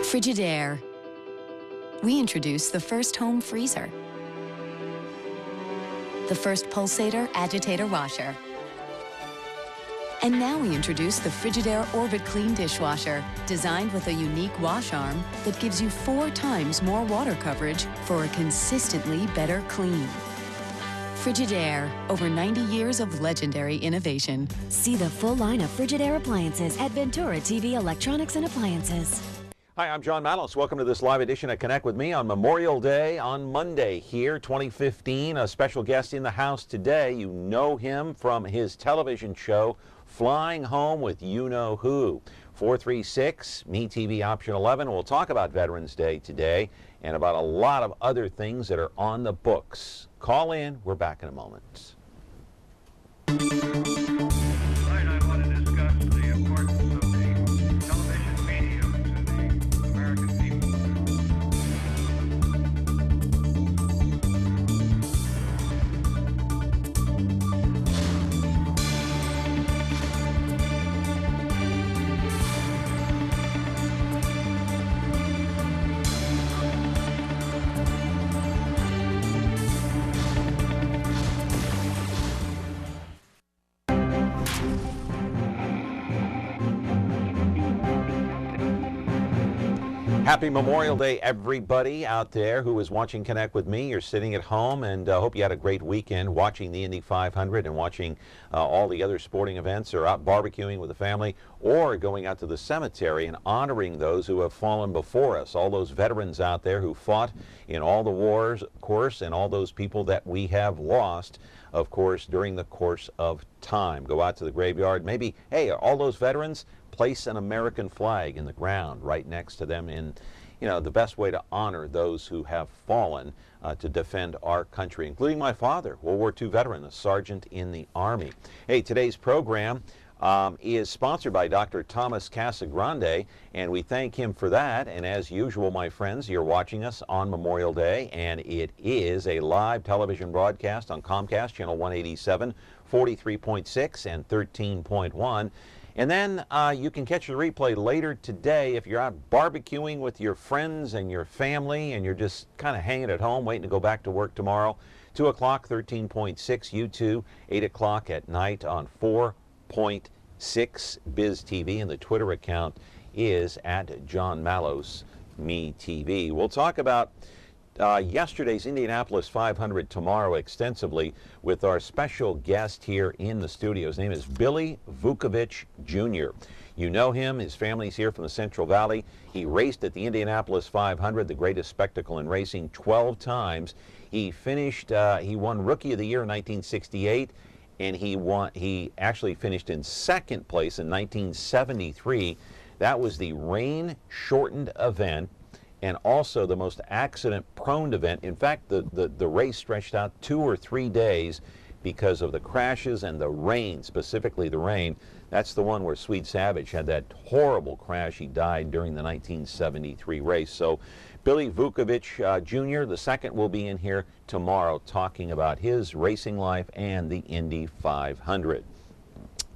Frigidaire. We introduced the first home freezer, the first pulsator agitator washer, and now we introduce the Frigidaire Orbit Clean dishwasher, designed with a unique wash arm that gives you 4 times more water coverage for a consistently better clean. Frigidaire, over 90 years of legendary innovation. See the full line of Frigidaire appliances at Ventura TV Electronics and Appliances. Hi, I'm John Malos. Welcome to this live edition of Connect with Me on Memorial Day on Monday here, 2015. A special guest in the house today. You know him from his television show, Flying Home with You Know Who. 436, Me TV option 11. We'll talk about Veterans Day today and about a lot of other things that are on the books. Call in. We're back in a moment. Happy Memorial Day, everybody out there who is watching Connect with Me. You're sitting at home, and hope you had a great weekend watching the Indy 500 and watching all the other sporting events, or out barbecuing with the family, or going out to the cemetery and honoring those who have fallen before us, all those veterans out there who fought in all the wars, of course, and all those people that we have lost, of course, during the course of time. Go out to the graveyard. Maybe, hey, all those veterans, place an American flag in the ground right next to them, in, you know, the best way to honor those who have fallen to defend our country, including my father, World War II veteran, a sergeant in the Army. Hey, today's program is sponsored by Dr. Thomas Casagrande, and we thank him for that. And as usual, my friends, you're watching us on Memorial Day, and it is a live television broadcast on Comcast, channel 187, 43.6, and 13.1. And then you can catch the replay later today if you're out barbecuing with your friends and your family and you're just kind of hanging at home waiting to go back to work tomorrow. 2 o'clock, 13.6, YouTube, 8 o'clock at night on 4.6 Biz TV, and the Twitter account is at John Malos Me TV. We'll talk about yesterday's Indianapolis 500 tomorrow extensively with our special guest here in the studio. His name is Billy Vukovich Jr. You know him. His family's here from the Central Valley. He raced at the Indianapolis 500, the greatest spectacle in racing, 12 times. He won Rookie of the Year in 1968, and he actually finished in second place in 1973. That was the rain-shortened event, and also the most accident-prone event. In fact, the race stretched out 2 or 3 days because of the crashes and the rain, specifically the rain. That's the one where Sweet Savage had that horrible crash. He died during the 1973 race. So Billy Vukovich Jr., the second, will be in here tomorrow talking about his racing life and the Indy 500.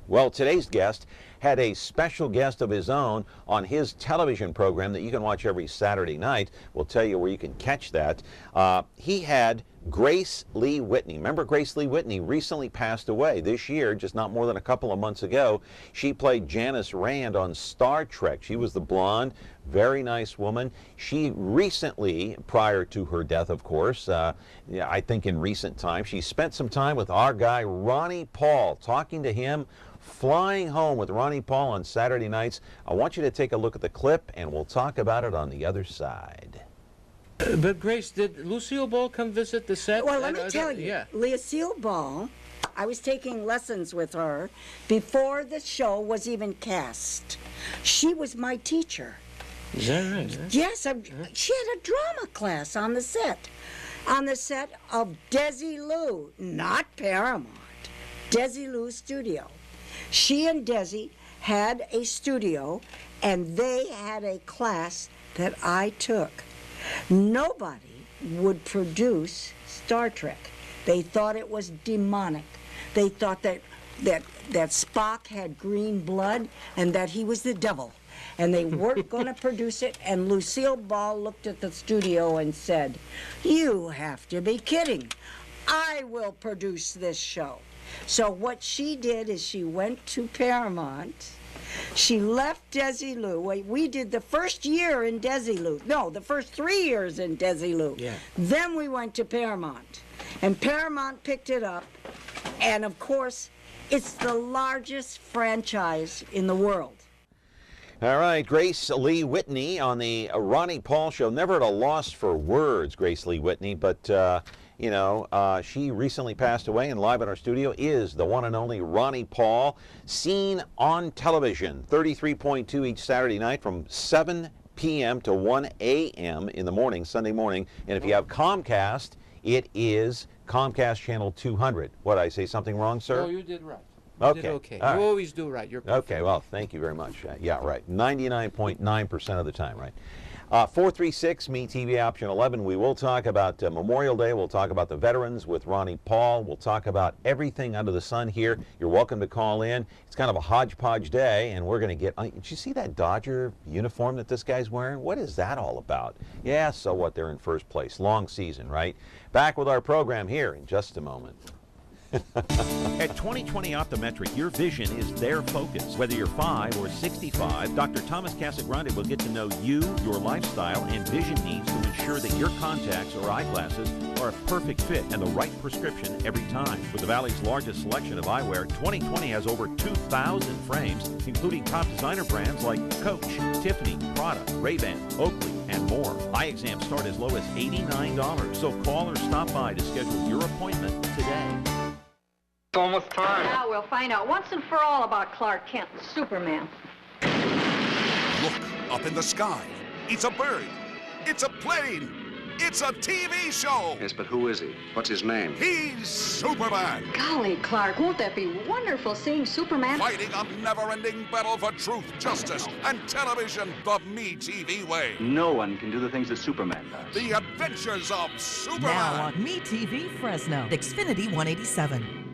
Well, today's guest had a special guest of his own on his television program that you can watch every Saturday night. We'll tell you where you can catch that. He had Grace Lee Whitney. Remember, Grace Lee Whitney recently passed away this year, just not more than a couple of months ago. She played Janice Rand on Star Trek. She was the blonde, very nice woman. She recently, prior to her death, of course, I think in recent times, she spent some time with our guy, Ronnie Paul, talking to him. Flying Home with Ronnie Paul on Saturday nights. I want you to take a look at the clip, and we'll talk about it on the other side. But Grace, did Lucille Ball come visit the set? Well, let me tell you, yeah. Lucille Ball, I was taking lessons with her before the show was even cast. She was my teacher. Is that right? Yes, she had a drama class on the set of Desilu, not Paramount, Desilu Studio. She and Desi had a studio, and they had a class that I took. Nobody would produce Star Trek. They thought it was demonic. They thought that Spock had green blood and that he was the devil. and they weren't going to produce it. And Lucille Ball looked at the studio and said, "You have to be kidding. I will produce this show." So what she did is she went to Paramount. She left Desilu. We did the first year in Desilu. No, the first 3 years in Desilu. Yeah. Then we went to Paramount. And Paramount picked it up. And of course, it's the largest franchise in the world. All right, Grace Lee Whitney on the Ronnie Paul Show. Never at a loss for words, Grace Lee Whitney, but she recently passed away, and live in our studio is the one and only Ronnie Paul, seen on television, 33.2 each Saturday night from 7 p.m. to 1 a.m. in the morning, Sunday morning. And if you have Comcast, it is Comcast Channel 200. What, I say something wrong, sir? No, you did right. Okay. You did okay. All right. You always do right. You're perfect. Okay, well, thank you very much. Yeah, right. 99.9% of the time, right? 436, Me TV option 11. We will talk about Memorial Day. We'll talk about the veterans with Ronnie Paul. We'll talk about everything under the sun here. You're welcome to call in. It's kind of a hodgepodge day, and we're going to get... Did you see that Dodger uniform that this guy's wearing? What is that all about? Yeah, so what? They're in first place. Long season, right? Back with our program here in just a moment. At 2020 Optometric, your vision is their focus. Whether you're 5 or 65, Dr. Thomas Casagrande will get to know you, your lifestyle, and vision needs to ensure that your contacts or eyeglasses are a perfect fit and the right prescription every time. With the Valley's largest selection of eyewear, 2020 has over 2,000 frames, including top designer brands like Coach, Tiffany, Prada, Ray-Ban, Oakley, and more. Eye exams start as low as $89, so call or stop by to schedule your appointment today. It's almost time. Now we'll find out once and for all about Clark Kent and Superman. Look up in the sky. It's a bird. It's a plane. It's a TV show. Yes, but who is he? What's his name? He's Superman. Golly, Clark, won't that be wonderful seeing Superman? Fighting a never-ending battle for truth, justice, and television the Me TV way. No one can do the things that Superman does. The adventures of Superman. Now on Me TV Fresno, Xfinity 187.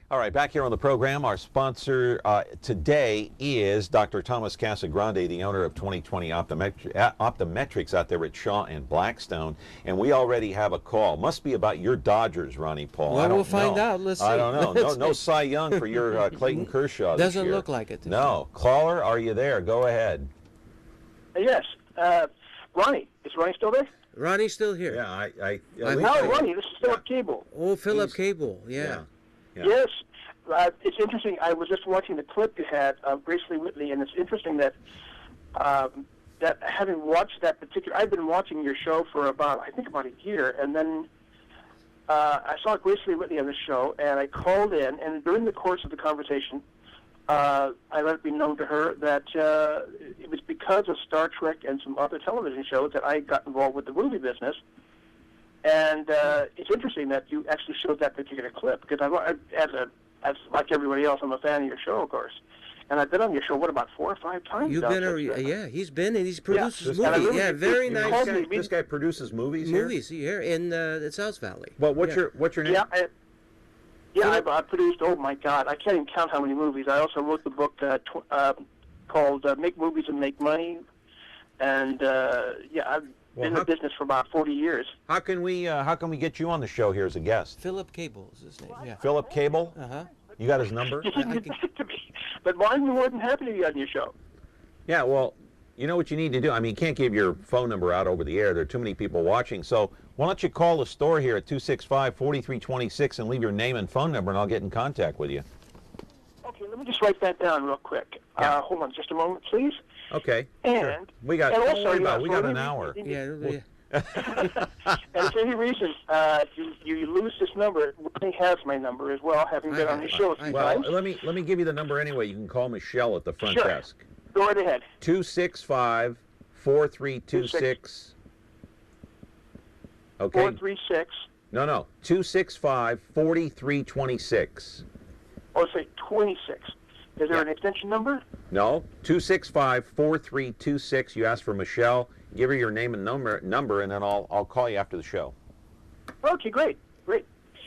All right, back here on the program, our sponsor today is Dr. Thomas Casagrande, the owner of 2020 Optometrics out there at Shaw and Blackstone. And we already have a call. Must be about your Dodgers, Ronnie Paul. Well, we'll find out. Let's see. I don't know. No Cy Young for your Clayton Kershaw this Doesn't year. look like it. No. Caller, are you there? Go ahead. Yes. Ronnie. Is Ronnie still there? Ronnie's still here. Yeah, Ronnie, this is Philip Cable. Oh, Philip Cable. Yeah. Yeah. Yes. It's interesting. I was just watching the clip you had of Grace Lee Whitney, and it's interesting that that having watched that particular, I've been watching your show for about a year, and then I saw Grace Lee Whitney on the show, and I called in, and during the course of the conversation, I let it be known to her that it was because of Star Trek and some other television shows that I got involved with the movie business. And it's interesting that you actually showed that particular clip, because as like everybody else, I'm a fan of your show, of course. And I've been on your show, what, about 4 or 5 times? You've been, yeah, he's been, and he's produced movies. Really, very nice. This guy produces movies here? Movies here in South Valley. Well, what's your name? I produced, oh my God, I can't even count how many movies. I also wrote the book called Make Movies and Make Money. And, I've been in the business for about 40 years. How can we get you on the show here as a guest? Philip Cable is his name. Yeah. Philip Cable? Uh-huh. You got his number? You can get back to me. But I'm more than happy to be on your show. Yeah, well, you know what you need to do? I mean, you can't give your phone number out over the air. There are too many people watching. So why don't you call the store here at 265-4326 and leave your name and phone number, and I'll get in contact with you. Okay, let me just write that down real quick. Yeah. Hold on just a moment, please. Okay. And sure. We got. and Don't also, worry about it. We got an hour. Yeah. And for any reason, you lose this number. Ronnie has my number as well, having been on his show a few times. Let me give you the number anyway. You can call Michelle at the front desk. Go right ahead. 265-4326. Okay. 436. No. 265-4326. Oh, say 26. Is there an extension number? No. 265-4326. You ask for Michelle. Give her your name and number, and then I'll call you after the show. Okay, great.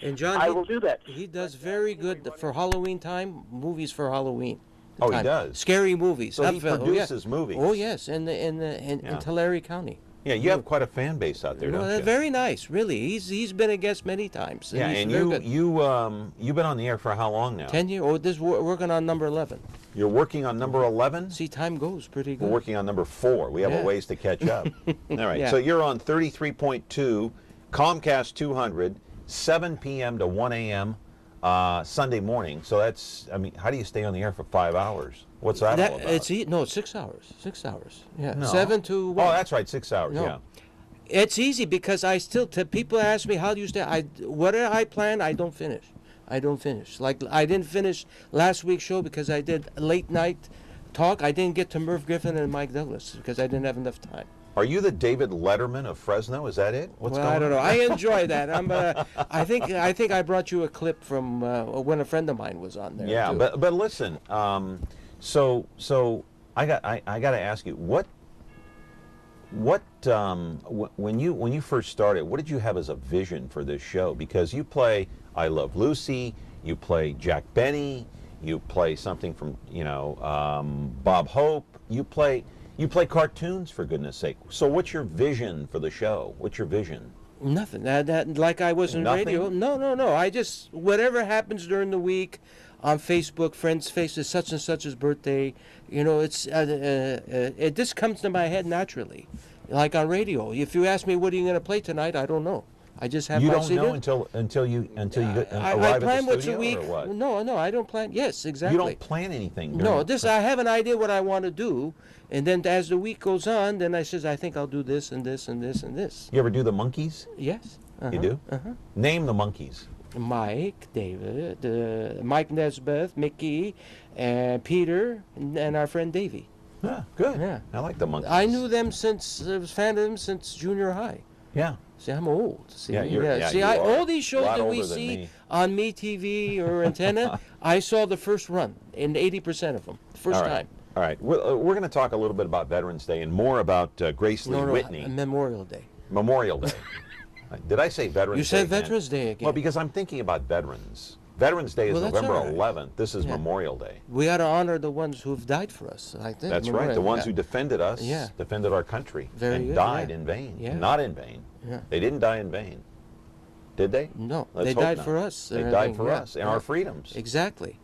And John, I will do that. He does very good for Halloween time, movies for Halloween. Oh, he does? Scary movies. So he produces movies? Oh, yes, in Tulare County. Yeah, you have quite a fan base out there, don't you? Very nice, really. He's been a guest many times. Yeah, and you've been on the air for how long now? 10 years. Oh, we're working on number 11. You're working on number 11? See, time goes pretty good. We're working on number 4. We have a ways to catch up. All right, Yeah. so you're on 33.2, Comcast 200, 7 p.m. to 1 a.m. Sunday morning. So that's, I mean, how do you stay on the air for 5 hours? What's that all about? No, 6 hours. 6 hours. Yeah, No. 7 to 1. Oh, that's right, 6 hours, No. yeah. It's easy because I still, people ask me, how do you stay? Whatever I plan, I don't finish. I don't finish. Like, I didn't finish last week's show because I did late night talk. I didn't get to Merv Griffin and Mike Douglas because I didn't have enough time. Are you the David Letterman of Fresno? Is that it? What's going on? I don't know. I enjoy that. I think I brought you a clip from when a friend of mine was on there. Yeah, too. but listen. So I got to ask you, when you first started, what did you have as a vision for this show? Because you play I Love Lucy, you play Jack Benny, you play something from Bob Hope, you play cartoons, for goodness sake. So what's your vision for the show? What's your vision? Nothing. Like I was in radio. No. I just, whatever happens during the week on Facebook, friends' faces, such and such's birthday, it just comes to my head naturally. Like on radio. If you ask me, what are you going to play tonight? I don't know. I just have you my don't CD. know until you arrive I at plan the what's studio, a week. or what? No, I don't plan. Yes, exactly. You don't plan anything. No, I have an idea what I want to do, and then as the week goes on, then I says I think I'll do this and this and this and this. You ever do the monkeys? Yes. You do? Name the monkeys. Mike, David, Mike Nesbeth, Mickey, and Peter, and our friend Davey. Yeah, good. Yeah. I like the monkeys. I knew them I was a fan of them since junior high. Yeah. See, I'm old. See, you all these shows that we older than see me. on MeTV or Antenna, I saw the first run in 80% of them, first time. All right. We're going to talk a little bit about Veterans Day and more about Grace Lee Whitney. Memorial Day. Memorial Day. Did I say Veterans Day? You said again? Veterans Day again. Well, because I'm thinking about veterans. Veterans Day is Well, that's November all right. 11th. This is Memorial Day. We ought to honor the ones who've died for us, I think. That's right. The ones who defended us, Yeah. defended our country, Very and good, died yeah. in vain. Yeah. Not in vain. Yeah. They didn't die in vain. Did they? No, Let's they hope died not. for us. They and died everything, for yeah, us and yeah. our freedoms. Exactly.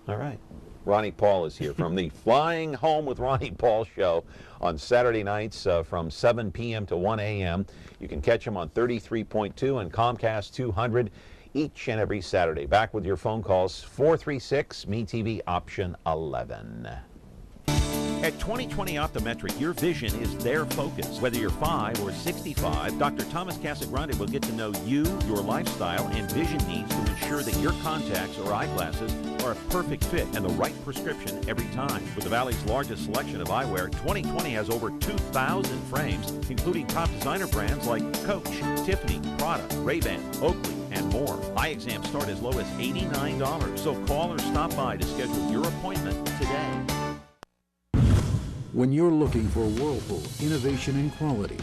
All right. Ronnie Paul is here from the Flying Home with Ronnie Paul show on Saturday nights from 7 p.m. to 1 a.m. You can catch him on 33.2 and Comcast 200 each and every Saturday. Back with your phone calls, 436-MeTV option 11. At 2020 Optometric, your vision is their focus. Whether you're 5 or 65, Dr. Thomas Casagrande will get to know you, your lifestyle, and vision needs to ensure that your contacts or eyeglasses are a perfect fit and the right prescription every time. With the Valley's largest selection of eyewear, 2020 has over 2,000 frames, including top designer brands like Coach, Tiffany, Prada, Ray-Ban, Oakley, and more. Eye exams start as low as $89, so call or stop by to schedule your appointment today. When you're looking for Whirlpool innovation and quality,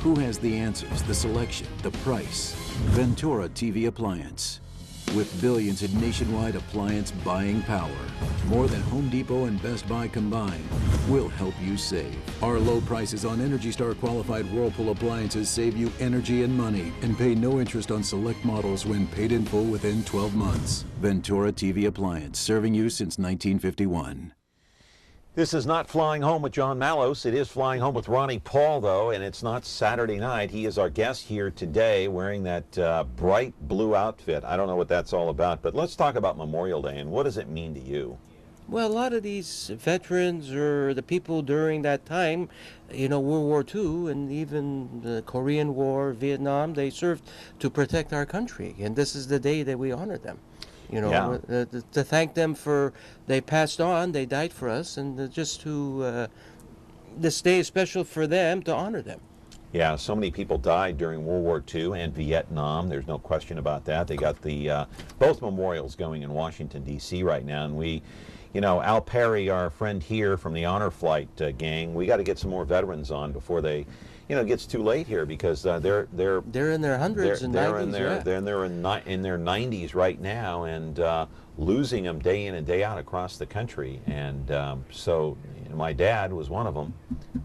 who has the answers, the selection, the price? Ventura TV Appliance. With billions in nationwide appliance buying power, more than Home Depot and Best Buy combined, we'll help you save. Our low prices on Energy Star qualified Whirlpool appliances save you energy and money and pay no interest on select models when paid in full within 12 months. Ventura TV Appliance, serving you since 1951. This is not Flying Home with John Mallos. It is Flying Home with Ronnie Paul, though, and it's not Saturday night. He is our guest here today wearing that bright blue outfit. I don't know what that's all about, but let's talk about Memorial Day, and what does it mean to you? Well, a lot of these veterans or the people during that time, World War II and even the Korean War, Vietnam, they served to protect our country, and this is the day that we honor them. To thank them for, they passed on, they died for us, and just to, this day is special for them, to honor them. Yeah, so many people died during World War II and Vietnam. There's no question about that. They got the both memorials going in Washington, D.C. right now, and we, Al Perry, our friend here from the Honor Flight gang, we got to get some more veterans on before they, you know, it gets too late here because they're in their hundreds and they're 90s. in their in their 90s right now, and losing them day in and day out across the country. And so you know, my dad was one of them,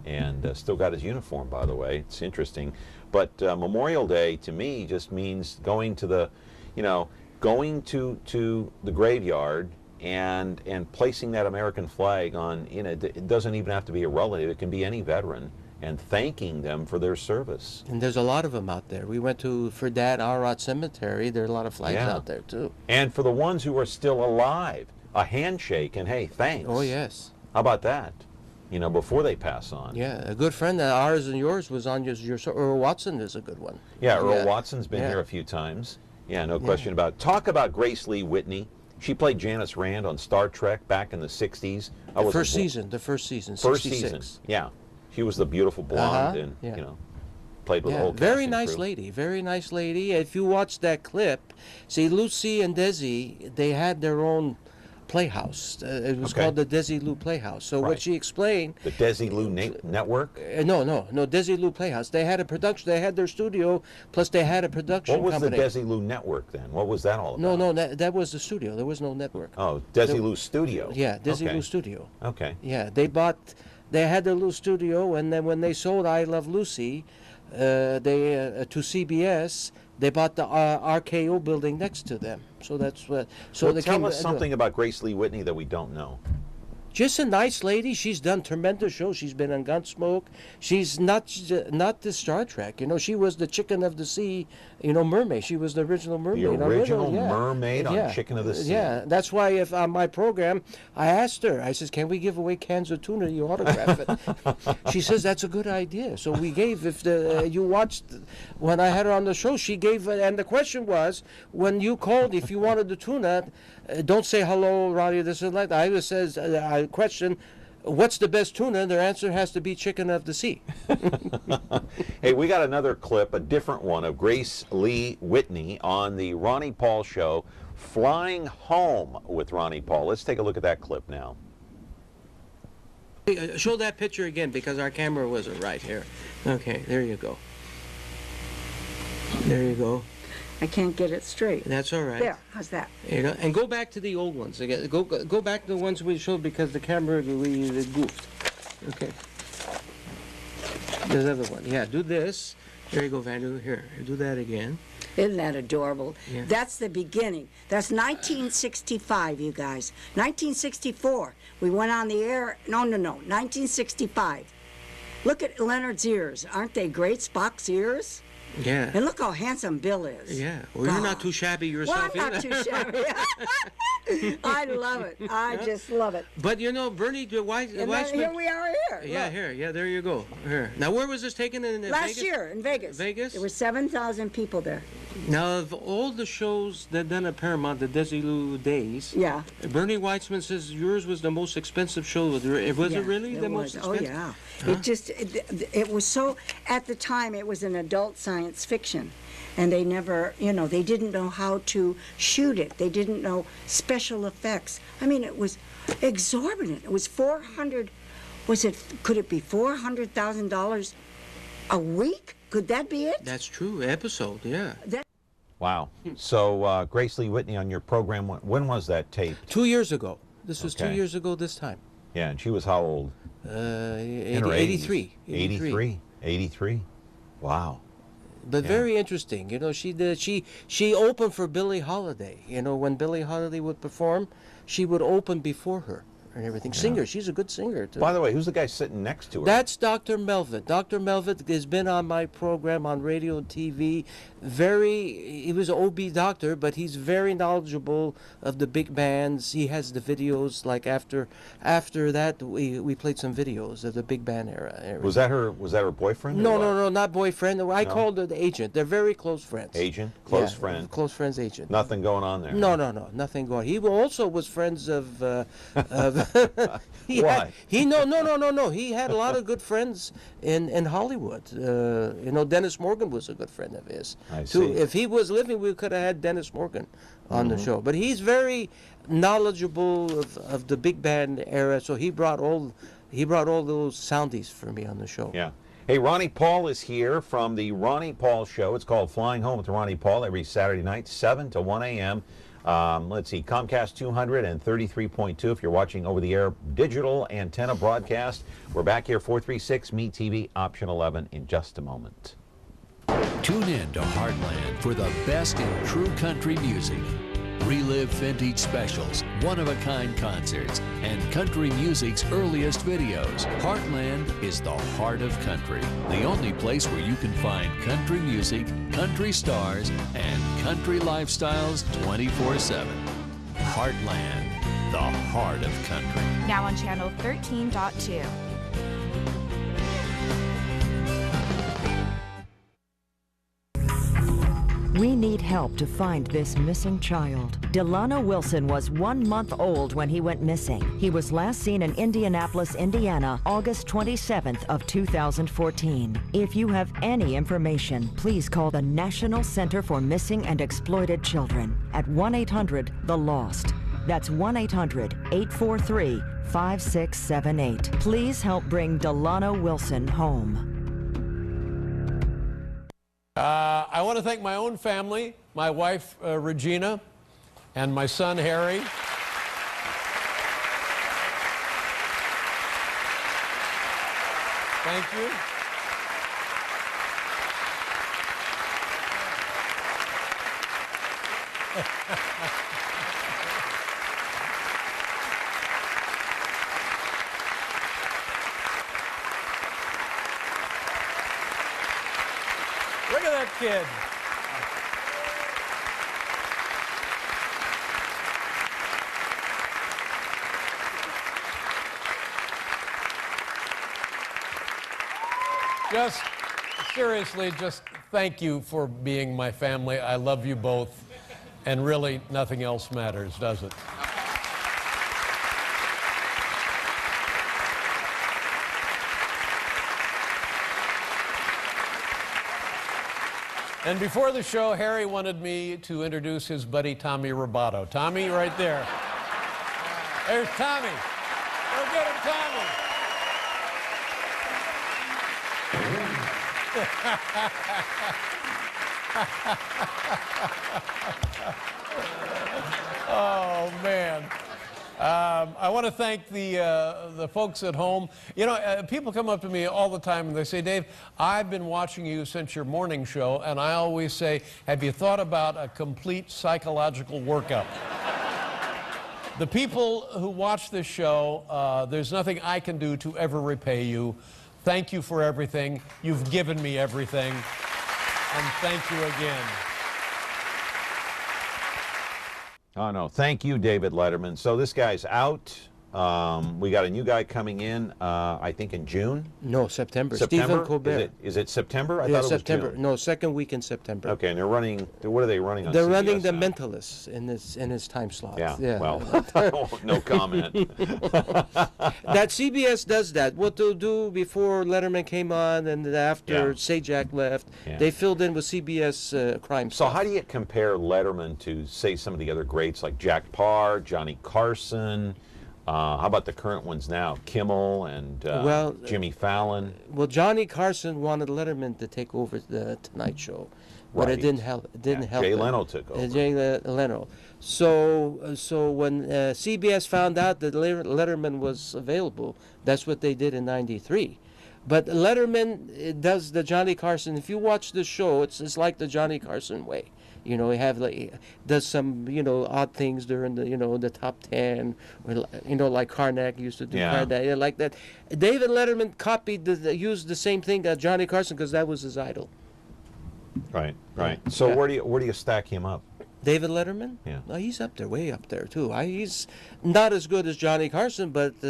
and still got his uniform, by the way. It's interesting. But Memorial Day to me just means going to the, you know, going to the graveyard and placing that American flag on, you know, it doesn't even have to be a relative, it can be any veteran, and thanking them for their service. And there's a lot of them out there. We went to Fredad Arad Cemetery. There are a lot of flags out there too. And for the ones who are still alive, a handshake and hey, thanks. Oh yes. How about that? You know, before they pass on. Yeah, a good friend of ours and yours was on your Earl Watson is a good one. Yeah, Earl Watson's been here a few times. Yeah, no question about it. Talk about Grace Lee Whitney. She played Janice Rand on Star Trek back in the 60s. The first season, 66. First season, yeah. She was the beautiful blonde and, you know, played with the whole cast very and nice crew. lady, very nice lady. If you watch that clip, see, Lucy and Desi, they had their own playhouse. It was called the Desi-Lou Playhouse. So what she explained... The Desi-Lou Network? No, Desi-Lou Playhouse. They had a production, they had their studio, plus they had a production company. What was the Desi-Lou Network then? What was that all about? No, that was the studio. There was no network. Oh, Desi-Lou Studio. Yeah, Desi-Lou Studio. Okay. Yeah, they had their little studio, and then when they sold I Love Lucy to CBS, they bought the RKO building next to them. So that's what. So well, tell us something about Grace Lee Whitney that we don't know. Just a nice lady. She's done tremendous shows. She's been on Gunsmoke. She's not the Star Trek. You know, she was the Chicken of the Sea. You know, mermaid. She was the original mermaid. The original mermaid on Chicken of the Sea. Yeah, that's why if on my program, I asked her. I says, "Can we give away cans of tuna? You autograph it." She says that's a good idea. So we gave. If you watched when I had her on the show, she gave. And the question was, when you called, if you wanted the tuna. Don't say hello, Ronnie, this and like that. I just says, I question, what's the best tuna? Their answer has to be Chicken of the Sea. Hey, we got another clip, a different one of Grace Lee Whitney on the Ronnie Paul Show, Flying Home with Ronnie Paul. Let's take a look at that clip now. Show that picture again because our camera wasn't right here. Okay, there you go. There you go. I can't get it straight. That's all right. There, how's that? You know, and go back to the old ones again. Go back to the ones we showed because the camera we goofed. Okay. There's another one. Yeah, do this. There you go, Vandu. Here, do that again. Isn't that adorable? Yeah. That's the beginning. That's 1965, you guys. 1964. We went on the air. No, 1965. Look at Leonard's ears. Aren't they great? Spock's ears? Yeah. And look how handsome Bill is. Yeah. Well, you're not too shabby yourself well, I'm not too shabby. I love it. I just love it. But you know, Bernie, why? Here we are here. Yeah, look. here. Yeah, there you go. Here. Now, where was this taken in Vegas? Last year in Vegas. Vegas? There were 7,000 people there. Now, of all the shows that done at Paramount, the Desi-Lou days, yeah, Bernie Weitzman says yours was the most expensive show. Was it really the most expensive? Oh, yeah. Huh? It was so, at the time, it was an adult science fiction. And they never, you know, they didn't know how to shoot it. They didn't know special effects. I mean, it was exorbitant. It was could it be $400,000 a week? Could that be it? That's true. Episode, yeah. Wow. So, Grace Lee Whitney on your program, when was that taped? 2 years ago. This was 2 years ago this time. Yeah, and she was how old? 83. 83. Wow. But very interesting, you know. She opened for Billie Holiday. You know, when Billie Holiday would perform, she would open before her and everything. Singer, she's a good singer too. By the way, who's the guy sitting next to her? That's Dr. Melvin. Dr. Melvin has been on my program on radio and TV. He was an OB doctor, but he's very knowledgeable of the big bands. He has the videos. Like after that, we played some videos of the big band era. Was that her boyfriend? No, not boyfriend. I called her the agent. They're very close friends. Agent, close friend. Close friends, agent. Nothing going on there. No, nothing going. He also was friends of. Why? He had a lot of good friends in Hollywood. You know, Dennis Morgan was a good friend of his. I see. If he was living, we could have had Dennis Morgan on the show. But he's very knowledgeable of the big band era, so he brought all those soundies for me on the show. Yeah. Hey, Ronnie Paul is here from the Ronnie Paul Show. It's called Flying Home with Ronnie Paul every Saturday night, 7 to 1 a.m. Let's see, Comcast 200 and 33.2 if you're watching over-the-air digital antenna broadcast. We're back here, 436 Me TV, option 11, in just a moment. Tune in to Heartland for the best in true country music. Relive vintage specials, one-of-a-kind concerts, and country music's earliest videos. Heartland is the heart of country. The only place where you can find country music, country stars, and country lifestyles 24/7. Heartland, the heart of country. Now on channel 13.2. We need help to find this missing child. Delano Wilson was 1 month old when he went missing. He was last seen in Indianapolis, Indiana, August 27th of 2014. If you have any information, please call the National Center for Missing and Exploited Children at 1-800-THE-LOST. That's 1-800-843-5678. Please help bring Delano Wilson home. I want to thank my own family, my wife, Regina, and my son, Harry. Thank you. Look at that kid. Just seriously, just thank you for being my family. I love you both. And really, nothing else matters, does it? And before the show, Harry wanted me to introduce his buddy, Tommy Roboto. Tommy, right there. There's Tommy. Go get him, Tommy. Oh, man. I want to thank the folks at home. You know, people come up to me all the time and they say, Dave, I've been watching you since your morning show, and I always say, have you thought about a complete psychological workup? The people who watch this show, there's nothing I can do to ever repay you. Thank you for everything. You've given me everything. And thank you again. Oh, no. Thank you, David Letterman. So this guy's out. We got a new guy coming in, I think in June? No, September. September? Stephen Colbert. Is it September? I Yeah, thought it was September. June. No, second week in September. Okay, and they're running, what are they running on They're CBS running The now? Mentalist in his time slot. Yeah, well, no comment. That CBS does that. What they'll do before Letterman came on and after Sajak left, they filled in with CBS crime So stuff. how do you compare Letterman to, say, some of the other greats like Jack Parr, Johnny Carson? How about the current ones now? Kimmel and Jimmy Fallon? Well, Johnny Carson wanted Letterman to take over the Tonight Show, but it didn't help. It didn't help. Jay him. Leno took over. Jay Leno. So when CBS found out that Letterman was available, that's what they did in '93. But Letterman does the Johnny Carson. If you watch the show, it's like the Johnny Carson way. You know, he does some odd things during the top 10, or, like Karnak used to do. Karnak, like that. David Letterman used the same thing as Johnny Carson because that was his idol. Right. So where do you stack him up? David Letterman? Yeah. No, he's up there, way up there too. He's not as good as Johnny Carson, but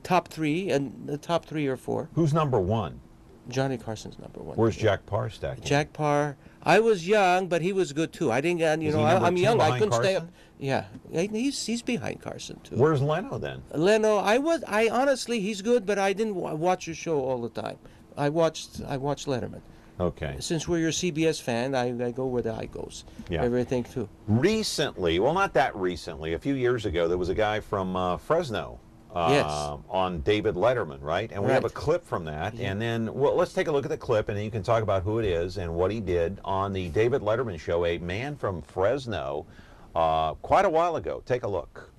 top three and the top 3 or 4. Who's number 1? Johnny Carson's number 1. Where's Jack Parr stacking? Jack Parr. I was young, but he was good too. I didn't get, I'm young. I couldn't stay up. Yeah, he's behind Carson too. Where's Leno then? Leno, I honestly, he's good, but I didn't watch the show all the time. I watched Letterman. Okay. Since we're your CBS fan, I go where the eye goes. Yeah. Everything too. Recently, well, not that recently, a few years ago, there was a guy from Fresno Yes. on David Letterman, right? And we have a clip from that. And then, well, let's take a look at the clip, and then you can talk about who it is and what he did on the David Letterman show, a man from Fresno, quite a while ago. Take a look.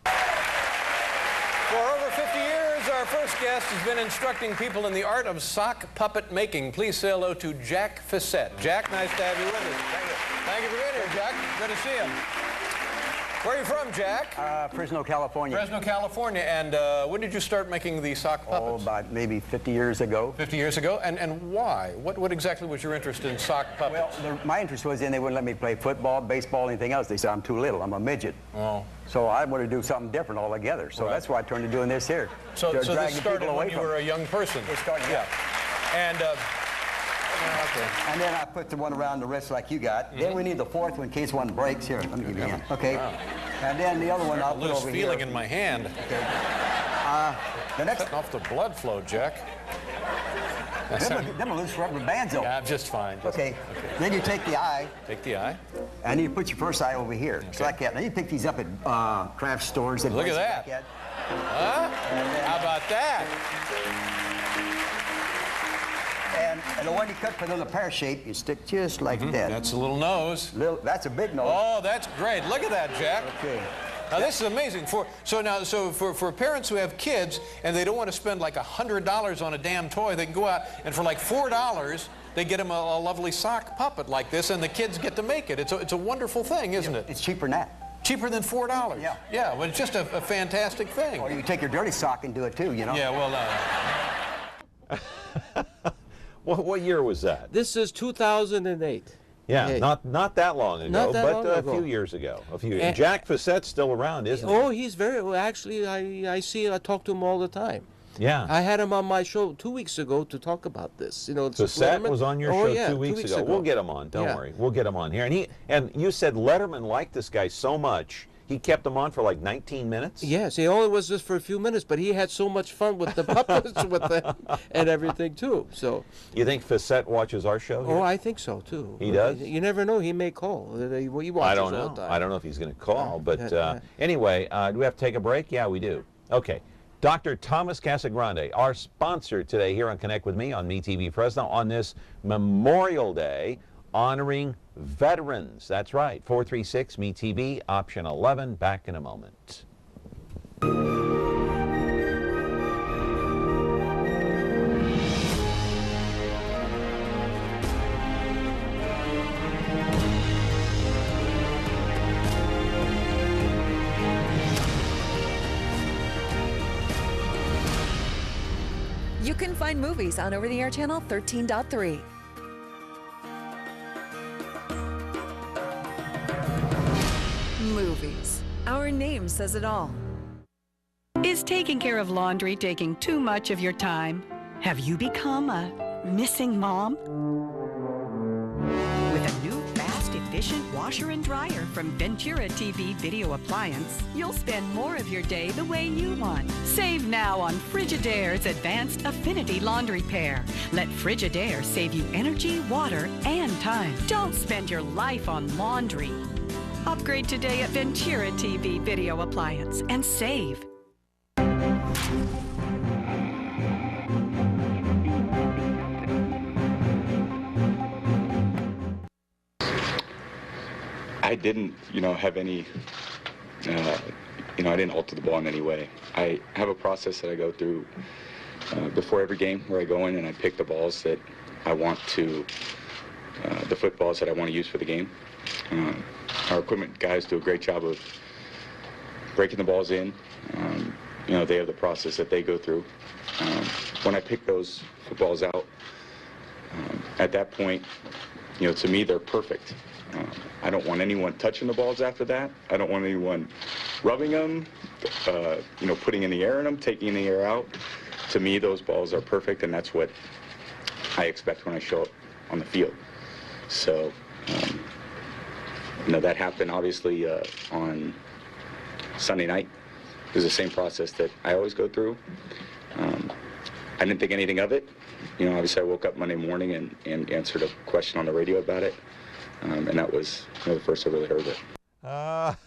For over 50 years, our first guest has been instructing people in the art of sock puppet making. Please say hello to Jack Fissette. Jack, nice to have you with us. Thank you. Thank you for being here, Jack. Good to see you. Where are you from, Jack? Fresno, California. Fresno, California. And when did you start making the sock puppets? Oh, about maybe 50 years ago. 50 years ago? And why? What exactly was your interest in sock puppets? Well, my interest was they wouldn't let me play football, baseball, anything else. They said I'm too little. I'm a midget. Oh. So I wanted to do something different altogether. So that's why I turned to doing this here. So this started when you were a young person? It started, yeah. And... Okay. And then I put the one around the wrist like you got. Then we need the fourth one in case one breaks. Here, let me give you a hand. Okay. Wow. And then the other one I'll put over here. Loose feeling in my hand. Okay. The next. Cutting off the blood flow, Jack. Them are loose rubber bands, though. Yeah, I'm just fine. Okay. Then you take the eye. Take the eye. And you put your first eye over here. Just like that. Then you pick these up at craft stores. Look at that. Like huh? How about that? And the one you cut for the little pear shape, you stick just like that. That's a little nose. That's a big nose. Oh, that's great. Look at that, Jack. Okay. Now this is amazing. For parents who have kids and they don't want to spend like $100 on a damn toy, they can go out and for like $4 they get them a lovely sock puppet like this, and the kids get to make it. It's a wonderful thing, isn't it? It's cheaper than that. Cheaper than $4. Yeah. Yeah. Well, it's just a fantastic thing. Or you can take your dirty sock and do it too, you know. Yeah. Well. What year was that? This is 2008. Yeah, Okay. not that long ago, Not that but long a ago. few years ago. Jack Fissette's still around, isn't he? Oh, he's very well. Actually, I talk to him all the time. Yeah. I had him on my show 2 weeks ago to talk about this. You know, Fissette was on your show 2 weeks ago. ago. We'll get him on. Don't worry. We'll get him on here. And you said Letterman liked this guy so much. He kept him on for like 19 minutes? Yes, he only was just for a few minutes, but he had so much fun with the puppets with them and everything, too. So. You think Fissette watches our show here? Oh, I think so, too. He does? You never know. He may call. He watches all the time. I don't know if he's going to call, but anyway, do we have to take a break? Yeah, we do. Okay. Dr. Thomas Casagrande, our sponsor today here on Connect With Me on MeTV Fresno on this Memorial Day, honoring veterans. That's right. 436 MeTV, option 11. Back in a moment. You can find movies on over-the-air channel 13.3. Movies. Our name says it all. Is taking care of laundry taking too much of your time? Have you become a missing mom? With a new fast, efficient washer and dryer from Ventura TV Video Appliance, you'll spend more of your day the way you want. Save now on Frigidaire's Advanced Affinity Laundry Pair. Let Frigidaire save you energy, water, and time. Don't spend your life on laundry. Upgrade today at Ventura TV Video Appliance and save. I didn't, have any, I didn't alter the ball in any way. I have a process that I go through before every game where I go in and I pick the balls that I want to, the footballs that I want to use for the game. Our equipment guys do a great job of breaking the balls in. They have the process that they go through. When I pick those footballs out, at that point, to me, they're perfect. I don't want anyone touching the balls after that. I don't want anyone rubbing them, putting in the air in them, taking in the air out. To me, those balls are perfect, and that's what I expect when I show up on the field. So, that happened obviously on Sunday night. It was the same process that I always go through. I didn't think anything of it. Obviously I woke up Monday morning and answered a question on the radio about it. And that was the first I really heard of it. What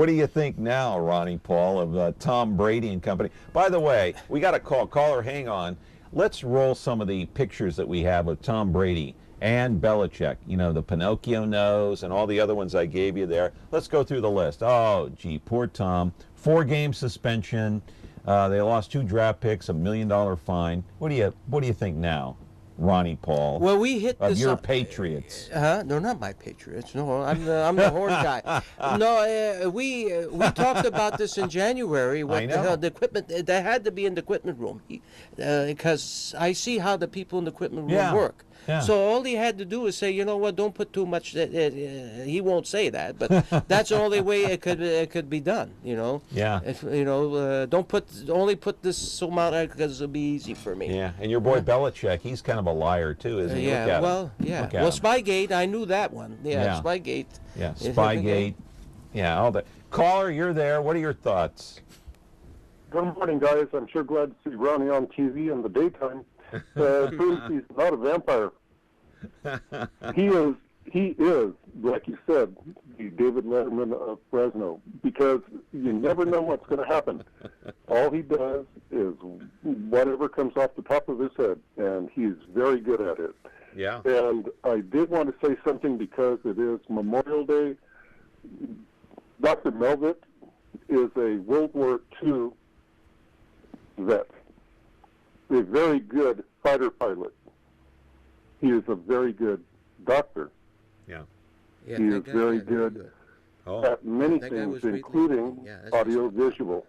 do you think now, Ronnie Paul, of Tom Brady and company? By the way, we got a caller, hang on. Let's roll some of the pictures that we have of Tom Brady and Belichick. You know, the Pinocchio nose and all the other ones I gave you there. Let's go through the list. Oh, gee, poor Tom. 4-game suspension. They lost 2 draft picks, $1 million fine. What do you think now, Ronnie Paul? Well, we hit of this your Patriots. They're not my Patriots. No, I'm the horn guy. No, we talked about this in January. I know. The equipment, they had to be in the equipment room because I see how the people in the equipment room work. Yeah. So all he had to do is say, you know what, don't put too much. He won't say that, but that's the only way it could be done. You know. Yeah. If, you know, only put this amount because it'll be easy for me. Yeah, and your boy Belichick, he's kind of a liar too, isn't he? Yeah. Look at Well, him. yeah. Look at Well, him. Spygate, I knew that one. Yeah. Spygate. Yeah, Spygate. Yeah, all that. Caller, you're there. What are your thoughts? Good morning, guys. I'm sure glad to see Ronnie on TV in the daytime. Proves he's not a vampire. He is, like you said, the David Letterman of Fresno, because you never know what's going to happen. All he does is whatever comes off the top of his head, and he's very good at it. Yeah. And I did want to say something because it is Memorial Day. Dr. Melvitt is a World War II vet, a very good fighter pilot. He is a very good doctor. Yeah. He is very good at many things, including audio-visual.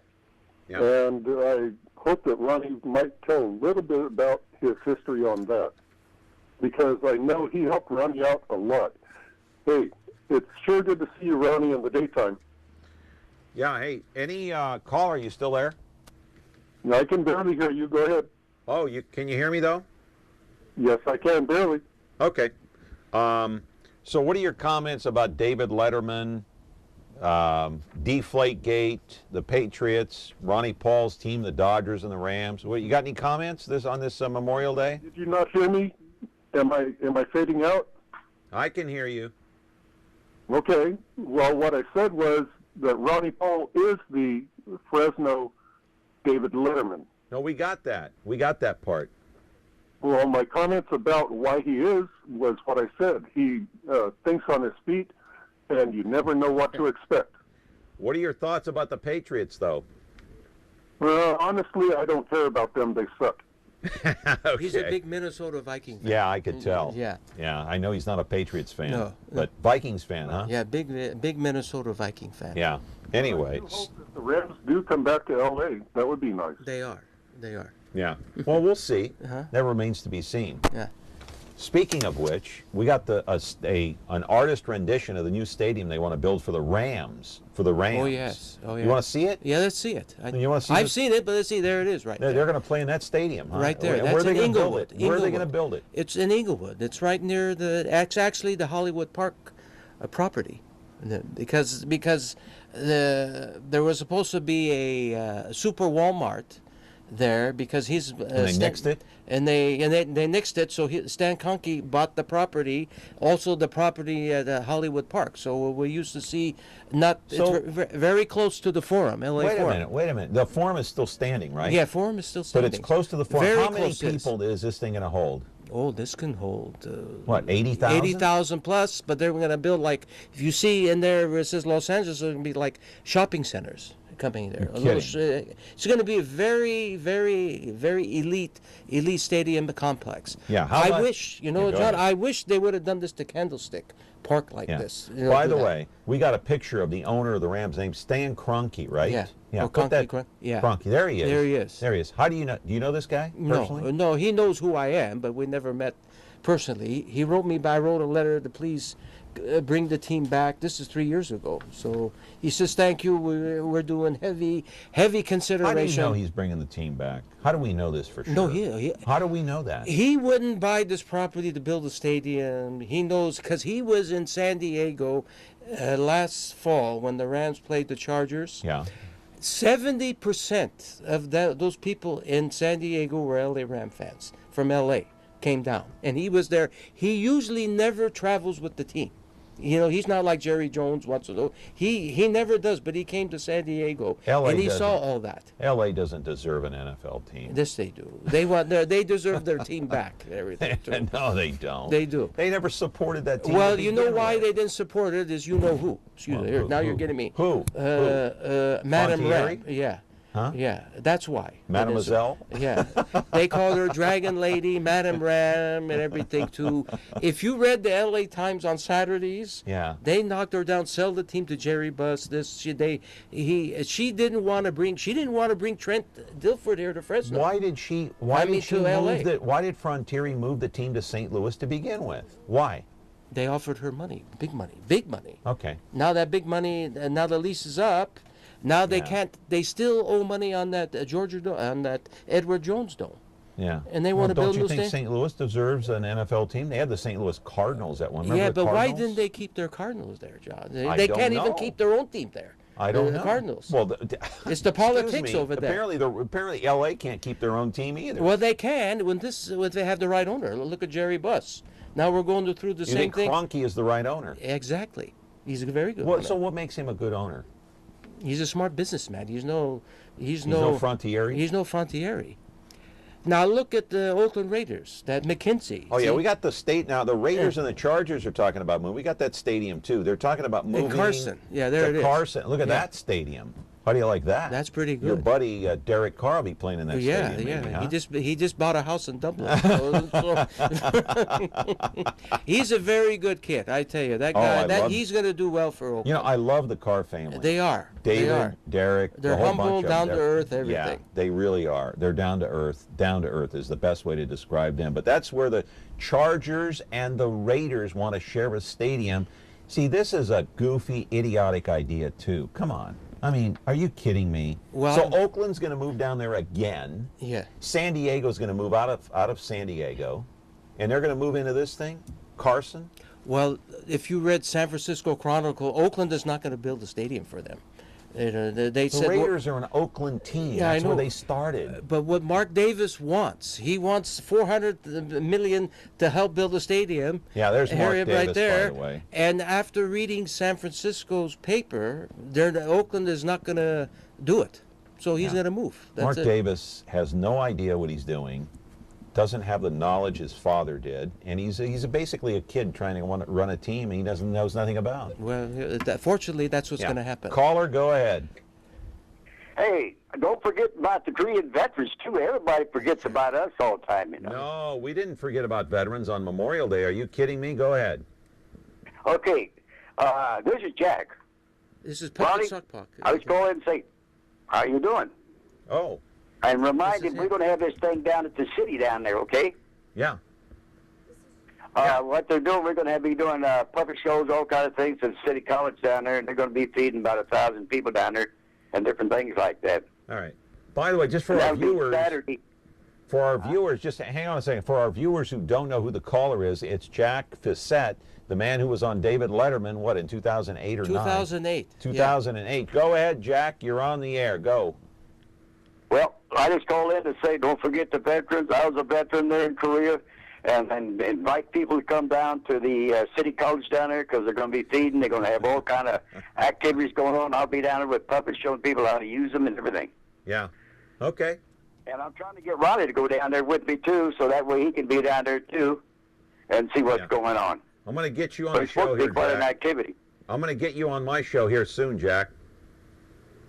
Yeah. And I hope that Ronnie might tell a little bit about his history on that, because I know he helped Ronnie out a lot. Hey, it's sure good to see you, Ronnie, in the daytime. Yeah, hey, any caller, are you still there? I can barely hear you. Go ahead. Oh, can you hear me, though? Yes, I can, barely. Okay. So what are your comments about David Letterman, Deflategate, the Patriots, Ronnie Paul's team, the Dodgers and the Rams? You got any comments on this Memorial Day? Did you not hear me? Am I fading out? I can hear you. Okay. Well, what I said was that Ronnie Paul is the Fresno David Letterman. No, we got that. We got that part. Well, my comments about why he is was what I said. He thinks on his feet, and you never know what to expect. What are your thoughts about the Patriots, though? Well, honestly, I don't care about them. They suck. Okay. He's a big Minnesota Viking fan. Yeah, I could tell. Yeah. Yeah, I know he's not a Patriots fan. No. But Vikings fan, huh? Yeah, big Minnesota Viking fan. Yeah. Anyway. I hope that the Rams do come back to L.A. That would be nice. They are. Yeah. Well, we'll see. That remains to be seen. Yeah. Speaking of which, we got an artist rendition of the new stadium they want to build for the Rams. Oh yes. Oh yeah. You want to see it? Yeah, let's see it. You want to see I've seen it, but let's see. There it is, right there. They're going to play in that stadium, huh? Right there. Where That's are they in going to build Inglewood. it? Where are they going to build it? It's in Inglewood. It's right near it's actually the Hollywood Park property, because there was supposed to be a super Walmart there because he's and they nixed it. And they nixed it. So Stan Conkey bought the property, also the property at Hollywood Park. So we used to see it's very close to the Forum, LA Forum. Wait a minute. The Forum is still standing, right? Yeah, Forum is still standing. But it's close to the Forum. Very How many close people is this thing going to hold? Oh, this can hold... what, 80,000? 80,000 plus, but they're going to build if you see in there where it says Los Angeles, it's going to be like shopping centers coming there. It's going to be a very, very, very elite stadium complex. Yeah. I wish, John, I wish they would have done this to Candlestick Park like this. By the way, we got a picture of the owner of the Rams named Stan Kroenke, right? Yeah. Yeah. Kroenke. There he is. There he is. How do you know? Do you know this guy personally? No. He knows who I am, but we never met personally. He wrote I wrote a letter to please bring the team back. This is 3 years ago. So he says, thank you. We're doing heavy consideration. How do you know he's bringing the team back? How do we know this for sure? No, how do we know that? He wouldn't buy this property to build a stadium. He knows because he was in San Diego last fall when the Rams played the Chargers. Yeah. 70% of those people in San Diego were LA Ram fans from LA. Came down, and he was there. He usually never travels with the team. You know, he's not like Jerry Jones wants to do. He never does, but he came to San Diego LA and he saw doesn't. all that. LA doesn't deserve an NFL team. Yes, they do. They deserve their team back and everything too. No, they don't. They do. They never supported that team. Well, to you know begin why with. they didn't support it is you know who. Excuse me. Here, now you're getting me. Who? Madame Frontieri? Ram. Yeah. Huh? Yeah, that's why. Mademoiselle? Yeah. They called her Dragon Lady, Madame Ram, and everything too. If you read the LA Times on Saturdays, Yeah. they knocked her down, sell the team to Jerry Buss. She didn't want to bring Trent Dilford here to Fresno. Why did she why did Frontieri move the team to St. Louis to begin with? Why? They offered her money, big money. Okay. Now that big money, now the lease is up. Now they can't. They still owe money on that on that Edward Jones dome. Yeah. And they want to build Don't new you think stadium? St. Louis deserves an NFL team? They had the St. Louis Cardinals at one. Remember Yeah, the but why Cardinals? didn't they keep their Cardinals there, John? I They don't can't even know. keep their own team there. I don't the know. Cardinals. Well, it's the politics over there. Apparently, LA can't keep their own team either. Well, they can when they have the right owner. Look at Jerry Buss. Now we're going through the you same think thing. Kroenke is the right owner? Exactly. He's a very good. What? owner. So what makes him a good owner? He's a smart businessman. He's no Frontieri. He's no Frontieri. Now look at the Oakland Raiders. That McKinsey. Oh yeah, see? we got the state now. The Raiders and the Chargers are talking about moving. We got that stadium too. They're talking about moving. Carson. Yeah, there to it is. Carson. Look at Yeah. that stadium. How do you like that? That's pretty good. Your buddy Derek Carr will be playing in that Yeah, stadium. yeah. Maybe, huh? He just bought a house in Dublin. He's a very good kid, I tell you. That guy, he's going to do well for Oakland. You know, I love the Carr family. They are. David, They are. Derek, They're the whole humble, bunch of down them. to earth, Yeah, everything. they really are. They're down to earth. Down to earth is the best way to describe them. But that's where the Chargers and the Raiders want to share a stadium. See, this is a goofy, idiotic idea too. Come on. I mean, are you kidding me? Well, so Oakland's going to move down there again. Yeah. San Diego's going to move out of San Diego, and they're going to move into this thing, Carson. Well, if you read San Francisco Chronicle, Oakland is not going to build a stadium for them. They said The Raiders are an Oakland team. Yeah, That's I know. where they started. But what Mark Davis wants, he wants $400 million to help build a stadium. Yeah, there's Mark Area Davis, right there. by the way. And after reading San Francisco's paper, Oakland is not going to do it. So he's going to move. That's Mark it. Davis has no idea what he's doing, doesn't have the knowledge his father did, and he's basically a kid trying to run a team he knows nothing about. Well, fortunately, that's what's going to happen. Caller, go ahead. Hey, don't forget about the Korean veterans, too. Everybody forgets about us all the time, you know. No, we didn't forget about veterans on Memorial Day. Are you kidding me? Go ahead. Okay, this is Jack. This is Ronnie, Sockpock. I was going and say, how you doing? Oh. And remind him we're going to have this thing down at the city down there, okay? Yeah. What they're doing, we're going to be doing puppet shows, all kind of things at City College down there, and they're going to be feeding about 1,000 people down there and different things like that. All right. By the way, just for And our that'll be viewers, just hang on a second. For our viewers who don't know who the caller is, it's Jack Fissette, the man who was on David Letterman, what, in 2008 or 9? 2008. 2008. Yeah. Go ahead, Jack. You're on the air. Go. Well, I just called in to say don't forget the veterans. I was a veteran there in Korea, and invite people to come down to the City College down there because they're going to be feeding. They're going to have all kind of activities going on. I'll be down there with puppets showing people how to use them and everything. Yeah. Okay. And I'm trying to get Ronnie to go down there with me, too, so that way he can be down there, too, and see what's going on. I'm going to get you on But the it's supposed show to be here, quite an Jack. activity. I'm going to get you on my show here soon, Jack.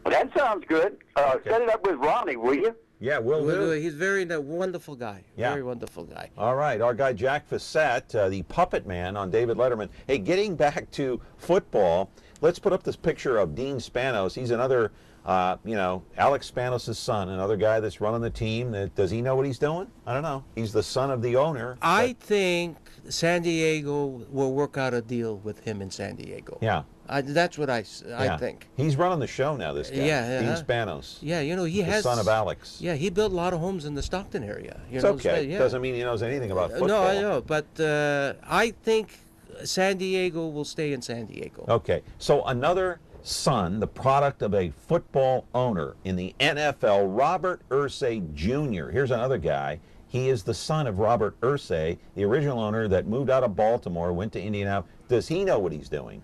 That sounds good. Set it up with Ronnie, will you? Yeah, we'll do. He's very wonderful guy. Yeah. Very wonderful guy. All right, our guy Jack Fissette, the puppet man on David Letterman. Hey, getting back to football, let's put up this picture of Dean Spanos. He's another, Alex Spanos' son, another guy that's running the team. Does he know what he's doing? I don't know. He's the son of the owner. I think San Diego will work out a deal with him in San Diego. Yeah. That's what I Yeah. think. He's running the show now, this guy. Yeah, Dean uh-huh. Spanos. Yeah, he the has. son of Alex. Yeah, he built a lot of homes in the Stockton area. It's okay. Yeah. Doesn't mean he knows anything about football. No, I know, but I think San Diego will stay in San Diego. Okay, so another son, the product of a football owner in the NFL, Robert Irsay Jr. Here's another guy. He is the son of Robert Irsay, the original owner that moved out of Baltimore, went to Indianapolis. Does he know what he's doing?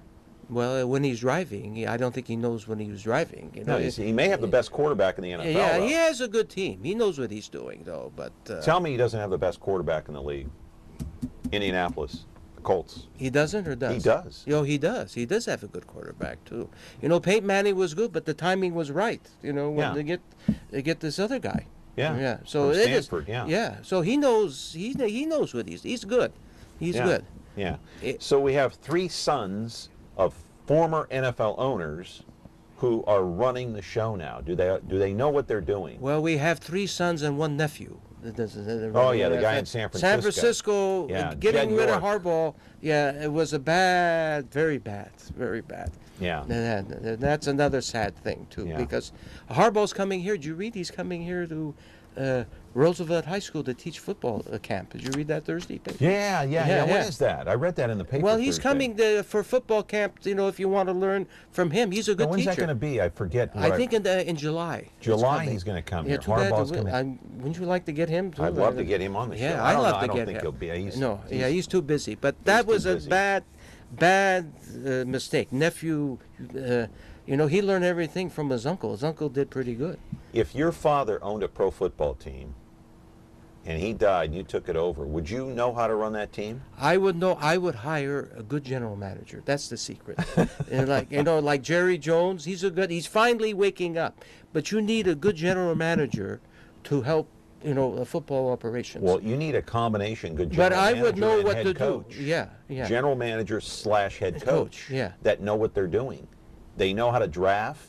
Well, when he's driving, I don't think he knows when he was driving. You know? No, he may have the best quarterback in the NFL. Yeah, though. he has a good team. He knows what he's doing, though. But tell me he doesn't have the best quarterback in the league. Indianapolis, the Colts. He doesn't, or does? He does. You know, he does. He does have a good quarterback too. You know, Peyton Manning was good, but the timing was right. You know, when they get this other guy. Yeah. Yeah. So From it is. Stanford, yeah. Yeah. So he knows. He knows what he's good. He's good. Yeah. So we have 3 sons of former NFL owners who are running the show now. Do they know what they're doing? Well, we have 3 sons and 1 nephew. Oh yeah, the guy in San Francisco. San Francisco, yeah, getting rid of Harbaugh. Yeah, it was a very bad. Yeah. And that's another sad thing too, because Harbaugh's coming here. Did you read? He's coming here to Roosevelt High School to teach football camp. Did you read that Thursday paper? Yeah. When is that? I read that in the paper. Well, he's Thursday. coming for football camp. You know, if you want to learn from him, he's a good when's teacher. that going to be? I forget. I think in July. July he's going to come here. Harbaugh's coming. Wouldn't you like to get him? Too? I'd love to get him on the show. Yeah, I'd love to get him. I don't think he'll be. He's too busy. But that was a bad mistake. Nephew, you know, he learned everything from his uncle. His uncle did pretty good. If your father owned a pro football team and he died and you took it over, would you know how to run that team? I would know. I would hire a good general manager. That's the secret. And like Jerry Jones, he's finally waking up. But you need a good general manager to help, football operations. Well, you need a combination good general manager. But I would know what to coach. do. Yeah. General manager / head coach. Yeah. That know what they're doing. They know how to draft,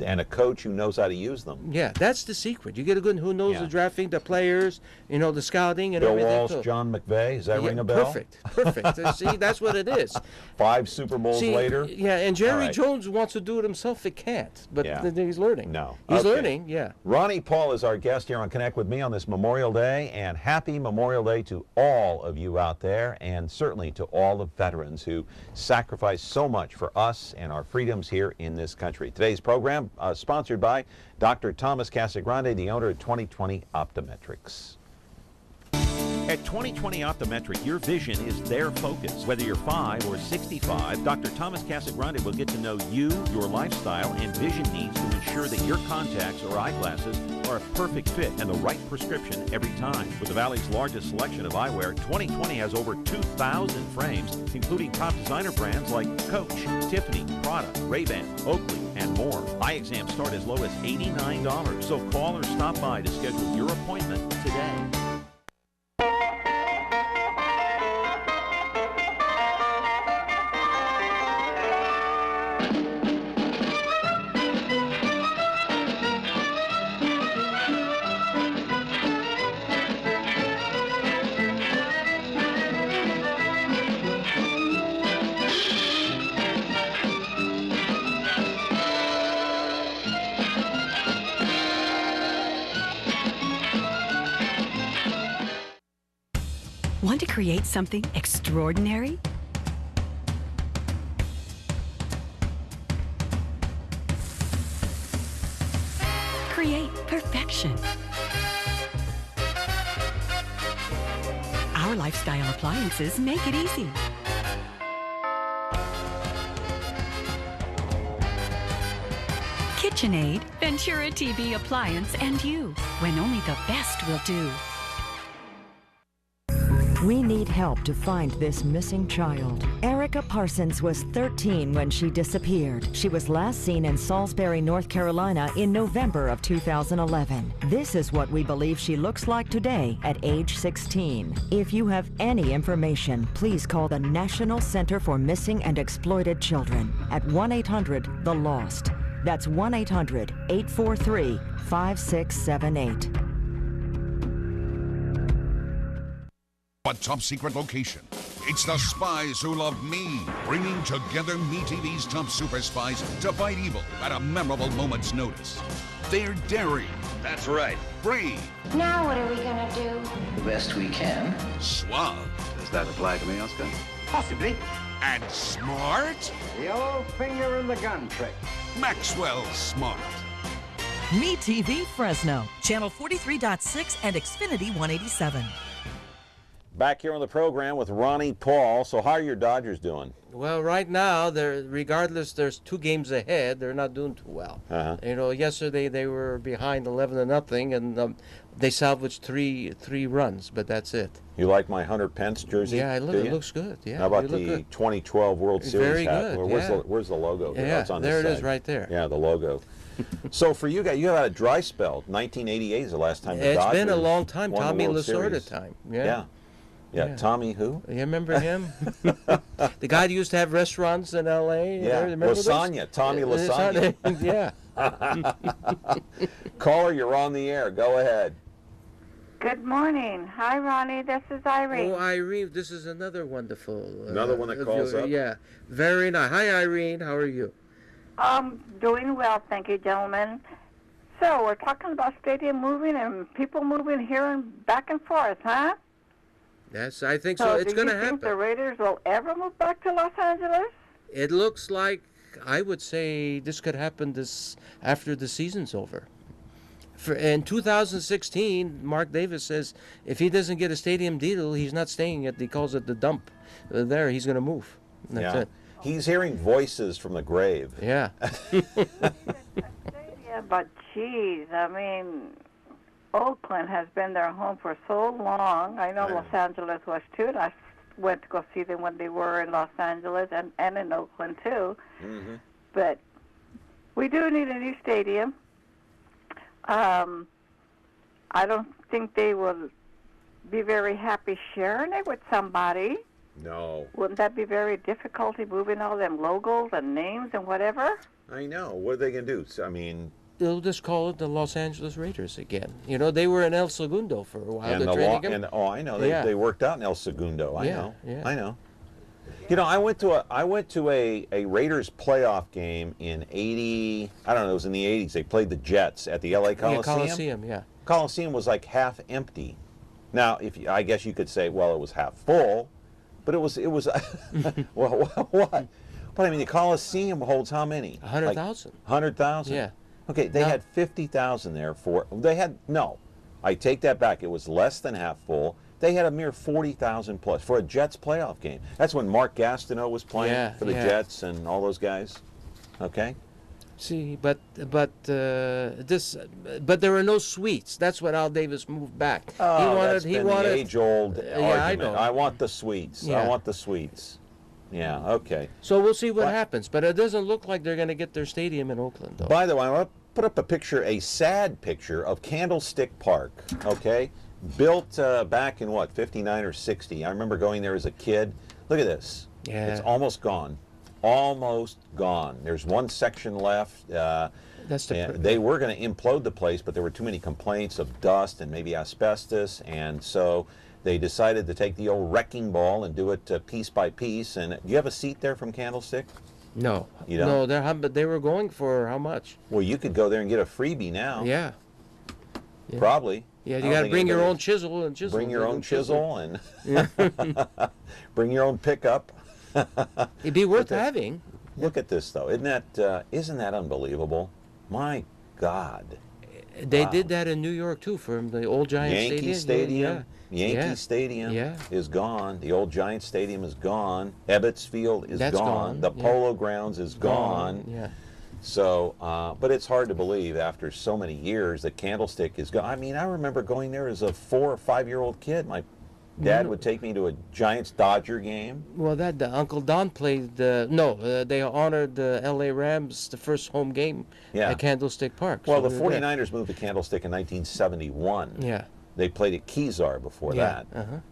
and a coach who knows how to use them. Yeah, that's the secret. You get a good who knows the drafting, the players, the scouting, and Bill everything. Walsh, John McVay. Does that ring a bell? Perfect. See, that's what it is. 5 Super Bowls later. Yeah, and Jerry Jones wants to do it himself. It can't, but he's learning. No, he's learning. Yeah. Ronnie Paul is our guest here on Connect with Me on this Memorial Day, and happy Memorial Day to all of you out there, and certainly to all the veterans who sacrificed so much for us and our freedoms here in this country. Today's program sponsored by Dr. Thomas Casagrande, the owner of 2020 Optometrics. At 2020 Optometric, your vision is their focus. Whether you're 5 or 65, Dr. Thomas Casagrande will get to know you, your lifestyle, and vision needs to ensure that your contacts or eyeglasses are a perfect fit and the right prescription every time. With the Valley's largest selection of eyewear, 2020 has over 2,000 frames, including top designer brands like Coach, Tiffany, Prada, Ray-Ban, Oakley, and more. Eye exams start as low as $89, so call or stop by to schedule your appointment today. Want to create something extraordinary? Create perfection. Our lifestyle appliances make it easy. KitchenAid, Ventura TV appliance, and you, when only the best will do. We need help to find this missing child. Erica Parsons was 13 when she disappeared. She was last seen in Salisbury, North Carolina in November of 2011. This is what we believe she looks like today at age 16. If you have any information, please call the National Center for Missing and Exploited Children at 1-800-THE-LOST. That's 1-800-843-5678. A top secret location. It's the Spies Who Love Me, bringing together MeTV's top super spies to fight evil at a memorable moment's notice. They're daring. That's right. Brave. Now what are we gonna do? The best we can. Suave. Does that apply to me, Oscar? Possibly. And smart. The old finger in the gun trick. Maxwell Smart. Me TV Fresno, channel 43.6 and Xfinity 187. Back here on the program with Ronnie Paul. So how are your Dodgers doing? Well, right now, regardless, there's 2 games ahead. They're not doing too well. You know, yesterday they were behind 11-0, and they salvaged three runs, but that's it. You like my Hunter Pence jersey? Yeah, it looks good. Yeah. How about the 2012 World Series Very hat? good. Where's the logo? Yeah, it's on there this it side. is right there. Yeah, the logo. So for you guys, you had a dry spell. 1988 is the last time the Dodgers It's been a long time. won the Tommy World Lasorda Series. time. Yeah, Tommy who? You remember him? The guy who used to have restaurants in L.A.? Yeah, Lasagna. Tommy Lasagna. Yeah. Caller, you're on the air. Go ahead. Good morning. Hi, Ronnie. This is Irene. Oh, Irene, this is another wonderful. Another one that calls up? Yeah, very nice. Hi, Irene. How are you? Doing well, thank you, gentlemen. So, we're talking about stadium moving and people moving here and back and forth, huh? Yes, I think so. It's going to Do you think happen. the Raiders will ever move back to Los Angeles? It looks like, I would say, this could happen after the season's over. In 2016, Mark Davis says if he doesn't get a stadium deal, he's not staying at, he calls it the dump. There, he's going to move. That's it. He's hearing voices from the grave. Yeah. Yeah, but geez, I mean, Oakland has been their home for so long. I know Los Angeles was too, and I went to go see them when they were in Los Angeles and in Oakland too. Mm-hmm. But we do need a new stadium. I don't think they will be very happy sharing it with somebody. No. Wouldn't that be very difficult, moving all them logos and names and whatever? I know. What are they going to do? So, I mean... They'll just call it the Los Angeles Raiders again. You know, they were in El Segundo for a while. And I know. They worked out in El Segundo. I know. You know, I went to a Raiders playoff game in 80, I don't know, it was in the 80s. They played the Jets at the LA Coliseum. Yeah, Coliseum, yeah. Coliseum was like half empty. Now, I guess you could say, well, it was half full, but it was well, what? But I mean, the Coliseum holds how many? 100,000. 100,000? Yeah. Okay, they had 50,000 there I take that back. It was less than half full. They had a mere 40,000 plus for a Jets playoff game. That's when Mark Gastineau was playing for the Jets and all those guys. Okay. See, but there were no suites. That's when Al Davis moved back. That's been the age-old argument. I know. I want the suites. Yeah. I want the suites. Yeah. Okay. So we'll see what happens. But it doesn't look like they're going to get their stadium in Oakland, though. By the way, I want to put up a sad picture of Candlestick Park. Okay. Built back in, 59 or 60. I remember going there as a kid. Look at this. Yeah. It's almost gone. Almost gone. There's one section left. They were going to implode the place, but there were too many complaints of dust and maybe asbestos, and so they decided to take the old wrecking ball and do it piece by piece. And do you have a seat there from Candlestick? No. You don't? No, but they were going for how much? Well, you could go there and get a freebie now. Yeah. Probably. Yeah, you got to bring your own chisel and chisel. Bring your own chisel and bring your own pickup. It'd be worth having. Look at this, though. Isn't that unbelievable? My God. They did that in New York too, from the old Giant Yankee Stadium. Yeah. Stadium is gone. The old Giant Stadium is gone. Ebbets Field is gone. The Polo Grounds is gone. Yeah. So, but it's hard to believe after so many years that Candlestick is gone. I mean, I remember going there as a 4 or 5-year-old kid. My dad would take me to a Giants-Dodger game. Well, Uncle Don played. They honored the L.A. Rams, the first home game at Candlestick Park. Well, the 49ers moved to Candlestick in 1971. Yeah. They played at Kezar before that.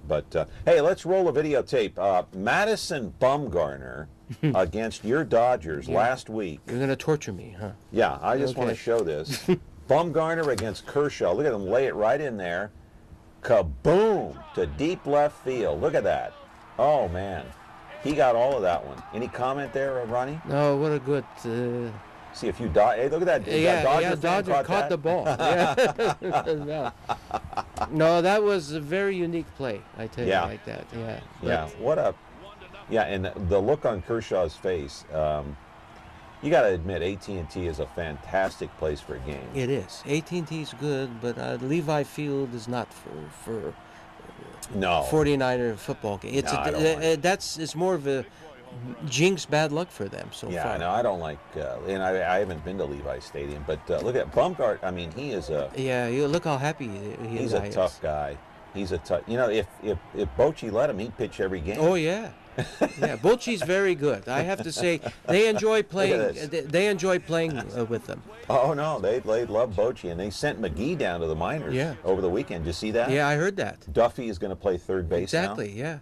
But, hey, let's roll a videotape. Madison Bumgarner against your Dodgers last week. You're going to torture me, huh? Yeah, I just want to show this. Bumgarner against Kershaw. Look at him lay it right in there. Kaboom to deep left field. Look at that. Oh, man. He got all of that one. Any comment there, Ronnie? No, what a good... See if you die. Hey, look at that. Dodger caught the ball. No, that was a very unique play, I tell you, like that. Yeah. Yeah, and the look on Kershaw's face, You got to admit, AT&T is a fantastic place for a game. It is. AT&T is good, but Levi Field is not for no 49er football game. It's it's more of a jinx bad luck for them so far. Yeah, no, I don't like, and I haven't been to Levi Stadium, but look at Bumgart. I mean, he is a... Yeah, you look how happy he's a tough guy. He's a tough... You know, if Bochy let him, he'd pitch every game. Oh, yeah. Yeah, Bochy's very good. I have to say, they enjoy playing. They enjoy playing with them. Oh no, they love Bochy, and they sent McGee down to the minors over the weekend. Did you see that? Yeah, I heard that. Duffy is going to play third base exactly, now. Yeah.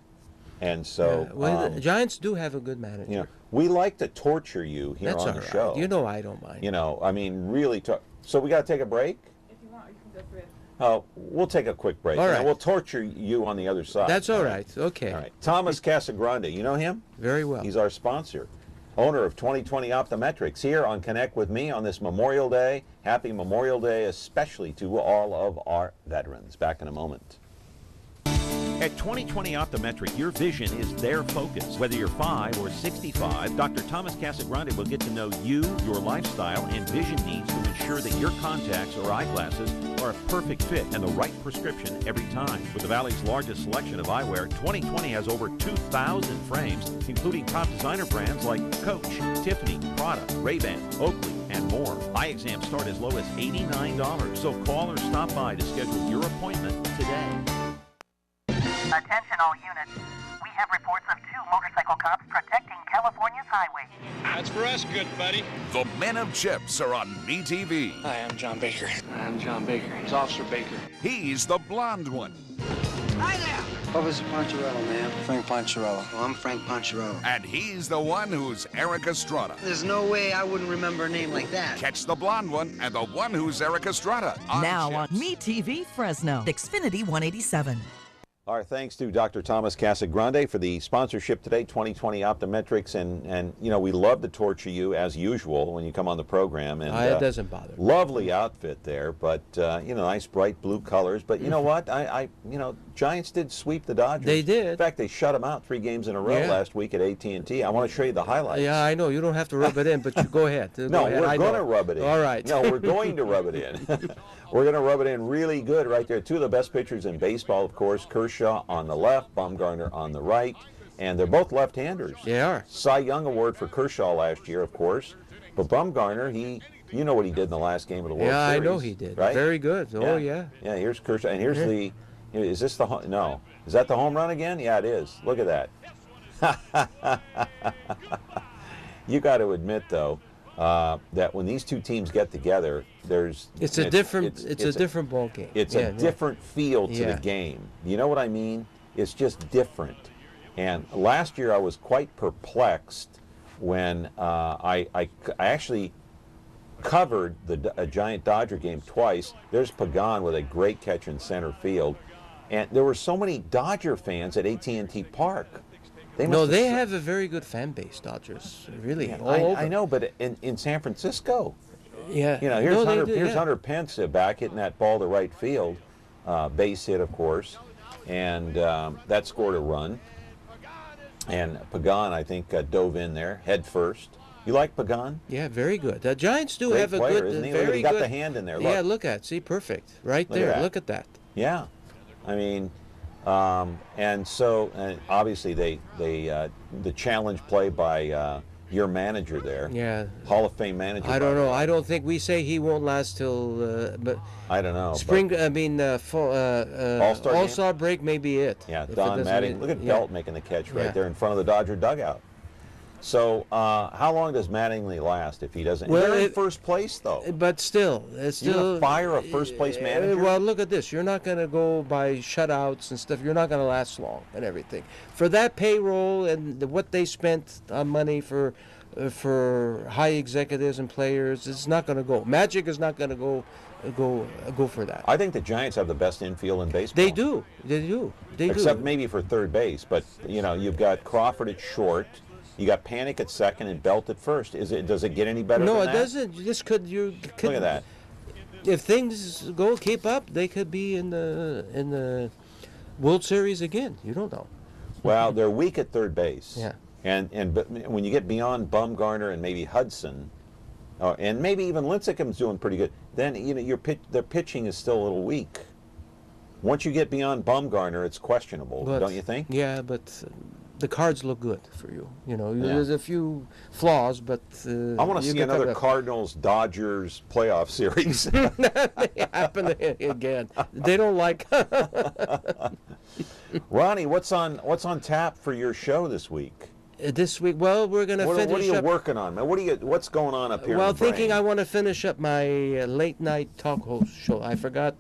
And so, well, the Giants do have a good manager. You know, we like to torture you here on the show. You know, I don't mind. You know, I mean, really. So we got to take a break. If you want, you can go through it. Oh, we'll take a quick break. All right. We'll torture you on the other side. That's all right. Okay. All right. Thomas Casagrande, you know him? Very well. He's our sponsor, owner of 2020 Optometrics, here on Connect with Me on this Memorial Day. Happy Memorial Day, especially to all of our veterans. Back in a moment. At 2020 Optometric, your vision is their focus. Whether you're 5 or 65, Dr. Thomas Casagrande will get to know you, your lifestyle, and vision needs to ensure that your contacts or eyeglasses are a perfect fit and the right prescription every time. With the Valley's largest selection of eyewear, 2020 has over 2,000 frames, including top designer brands like Coach, Tiffany, Prada, Ray-Ban, Oakley, and more. Eye exams start as low as $89, so call or stop by to schedule your appointment today. Attention all units. We have reports of 2 motorcycle cops protecting California's highways. That's for us, good buddy. The Men of Chips are on MeTV. Hi, I'm John Baker. I'm John Baker. He's Officer Baker. He's the blonde one. Hi there! Officer Poncherello, man. Frank Poncherello. Oh, I'm Frank Poncherello. And he's the one who's Eric Estrada. There's no way I wouldn't remember a name like that. Catch the blonde one and the one who's Eric Estrada on now Chips. on MeTV Fresno, Xfinity 187. Our thanks to Dr. Thomas Casagrande for the sponsorship today, 2020 Optometrics, and you know, we love to torture you as usual when you come on the program. And it doesn't bother me. Lovely outfit there, but you know, nice bright blue colors. But you know what? You know, Giants did sweep the Dodgers. They did. In fact, they shut them out 3 games in a row last week at AT&T. I want to show you the highlights. Yeah, I know. You don't have to rub it in, but you go ahead. No, we're going to rub it in. All right. No, we're going to rub it in. We're going to rub it in really good right there. 2 of the best pitchers in baseball, of course. Kershaw on the left, Bumgarner on the right. And they're both left-handers. They are. Cy Young Award for Kershaw last year, of course. But Bumgarner, you know what he did in the last game of the World Series. Yeah, I know he did. Right? Very good. Oh, yeah. Yeah, here's Kershaw. And here's the, is this the, no. Is that the home run again? Yeah, it is. Look at that. You got to admit, though, that when these 2 teams get together, it's a different ball game. It's a different feel to the game. You know what I mean? It's just different. And last year I was quite perplexed when I actually covered a Giant Dodger game twice. There's Pagan with a great catch in center field, and there were so many Dodger fans at AT&T Park. They have a very good fan base, Dodgers. Really, yeah, all over. I know, but in San Francisco, yeah, you know, here's Hunter Pence back hitting that ball to right field, base hit, of course, and that scored a run. And Pagan, I think, dove in there head first. You like Pagan? Yeah, very good. The Giants do have a player, good, isn't he? very He got good. the hand in there. Yeah, look at, see, perfect, right there. Look at that. Yeah, I mean. And so, obviously, the challenge play by your manager there. Yeah. Hall of Fame manager. I don't know. I don't think we say he won't last till. But I don't know. Spring. I mean, All-Star break may be it. Yeah. Don Mattingly. Look at Belt making the catch right there in front of the Dodger dugout. So, how long does Mattingly last if he doesn't? Well, they're in first place, though. But still, it's You're still. gonna fire a first-place manager? Well, look at this. You're not going to go by shutouts and stuff. You're not going to last long and everything. For that payroll and what they spent on money for high executives and players, it's not going to go. Magic is not going to go for that. I think the Giants have the best infield in baseball. They do. Except maybe for third base, but you know, you've got Crawford at short. You got Panic at second and Belt at first. Does it get any better than that? No, it doesn't. Look at that. If things keep up, they could be in the World Series again. You don't know. Well, they're weak at third base. Yeah. But when you get beyond Bumgarner and maybe Hudson, and maybe even Lincecum's doing pretty good, then their pitching is still a little weak. Once you get beyond Bumgarner, it's questionable, don't you think? Yeah, but the cards look good for you. There's a few flaws, but I want to see another Cardinals-Dodgers playoff series. They happen again. They don't like. Ronnie, what's on tap for your show this week? This week, well, we're going to finish up. What are you working on, man? What's going on up here? Well, in the brain? I want to finish up my late night talk host show. I forgot.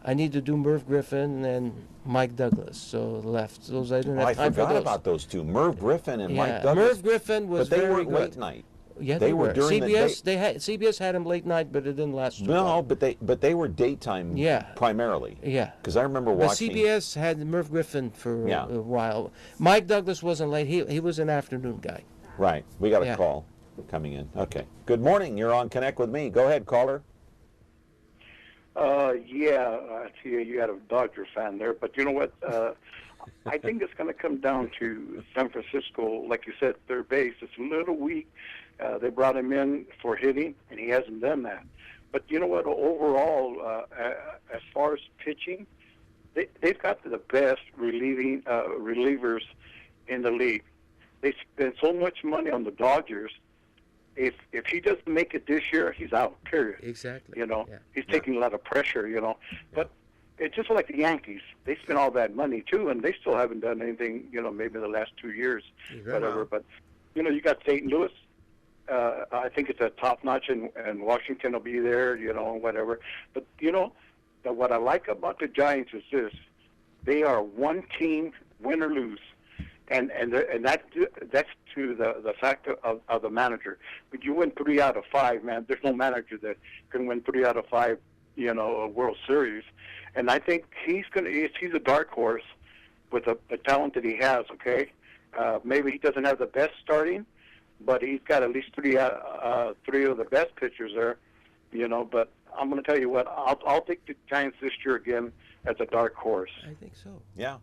I need to do Merv Griffin and Mike Douglas, so left. Those I didn't have time for those. I forgot about those two, Merv Griffin and Mike Douglas. Merv Griffin was very good. But they were late night. Yeah, they were. During CBS, CBS had them late night, but it didn't last too long. but they were daytime. Primarily. Yeah. Because I remember watching. But CBS had Merv Griffin for a while. Mike Douglas wasn't late. He was an afternoon guy. Right. We got a call coming in. Okay. Good morning. You're on Connect with Me. Go ahead, caller. I see you got a Dodgers fan there, but you know what? I think it's going to come down to San Francisco. Like you said, third base. It's a little weak. They brought him in for hitting, and he hasn't done that. But you know what? Overall, as far as pitching, they've got the best relievers in the league. They spend so much money on the Dodgers. If he doesn't make it this year, he's out, period. Exactly. He's taking a lot of pressure, But it's just like the Yankees. They spend all that money, too, and they still haven't done anything, maybe the last 2 years, whatever. But, you got St. Louis. I think it's a top-notch, and Washington will be there, whatever. But, what I like about the Giants is this. They are one team, win or lose. And that's to the factor of the manager. But you win 3 out of 5, man. There's no manager that can win 3 out of 5, a World Series. And I think he's a dark horse with the talent that he has. Okay, maybe he doesn't have the best starting, but he's got at least 3 of the best pitchers there. But I'm going to tell you what, I'll take the Giants this year again as a dark horse. I think so. Yeah.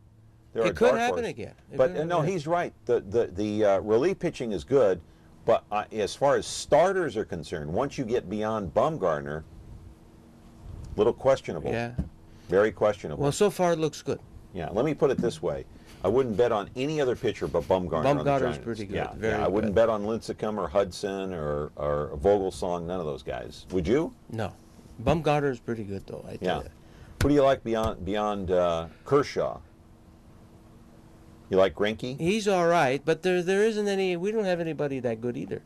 It could happen again. But no, he's right. The relief pitching is good, but as far as starters are concerned, once you get beyond Bumgarner, little questionable. Yeah. Very questionable. Well, so far it looks good. Yeah. Let me put it this way: I wouldn't bet on any other pitcher but Bumgarner. Bumgarner's pretty good. Yeah. I wouldn't bet on Lincecum or Hudson or Vogelsong. None of those guys. Would you? No. Bumgarner's pretty good though. I tell you. Who do you like beyond Kershaw? You like Greinke? He's all right, but there isn't any. We don't have anybody that good either.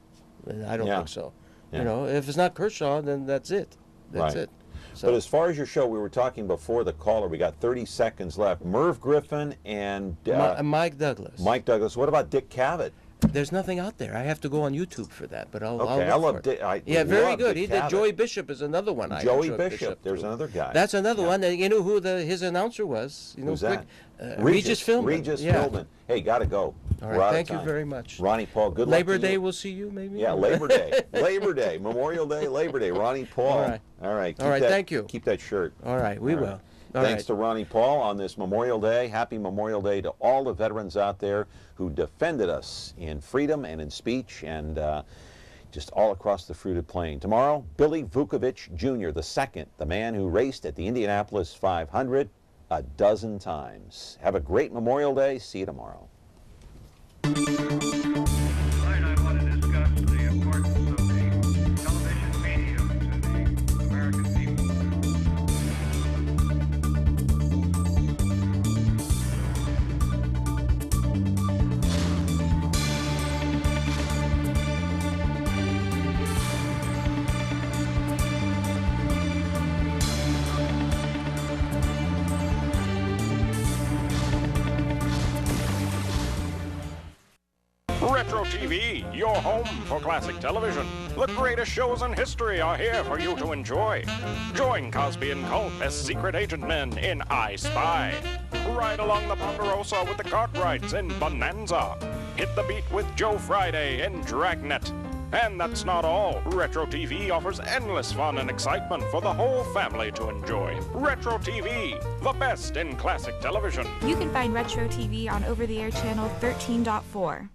I don't think so. Yeah. If it's not Kershaw, then that's it. That's it. So. But as far as your show, we were talking before the caller. We got 30 seconds left. Merv Griffin and Mike Douglas. Mike Douglas. What about Dick Cavett? There's nothing out there. I have to go on YouTube for that, but I'll I love Dick. Very good. Joey Bishop is another one. Joey Bishop. There's another guy. That's another one. You know who his announcer was? Who's that? Regis Philbin. Regis Philbin. Hey, gotta go. All right. Thank you very much. Ronnie Paul. Good luck. Labor Day, we'll see you maybe. Yeah, Labor Day. Labor Day. Memorial Day. Labor Day. Ronnie Paul. All right. Thank you. Keep that shirt. All right. We will. Thanks to Ronnie Paul on this Memorial Day. Happy Memorial Day to all the veterans out there who defended us in freedom and in speech and just all across the fruited plain. Tomorrow, Billy Vukovich Jr., the second, the man who raced at the Indianapolis 500 a dozen times. Have a great Memorial Day. See you tomorrow. Retro TV, your home for classic television. The greatest shows in history are here for you to enjoy. Join Cosby and Colt as secret agent men in I Spy. Ride along the Ponderosa with the Cartwrights in Bonanza. Hit the beat with Joe Friday in Dragnet. And that's not all. Retro TV offers endless fun and excitement for the whole family to enjoy. Retro TV, the best in classic television. You can find Retro TV on over-the-air channel 13.4.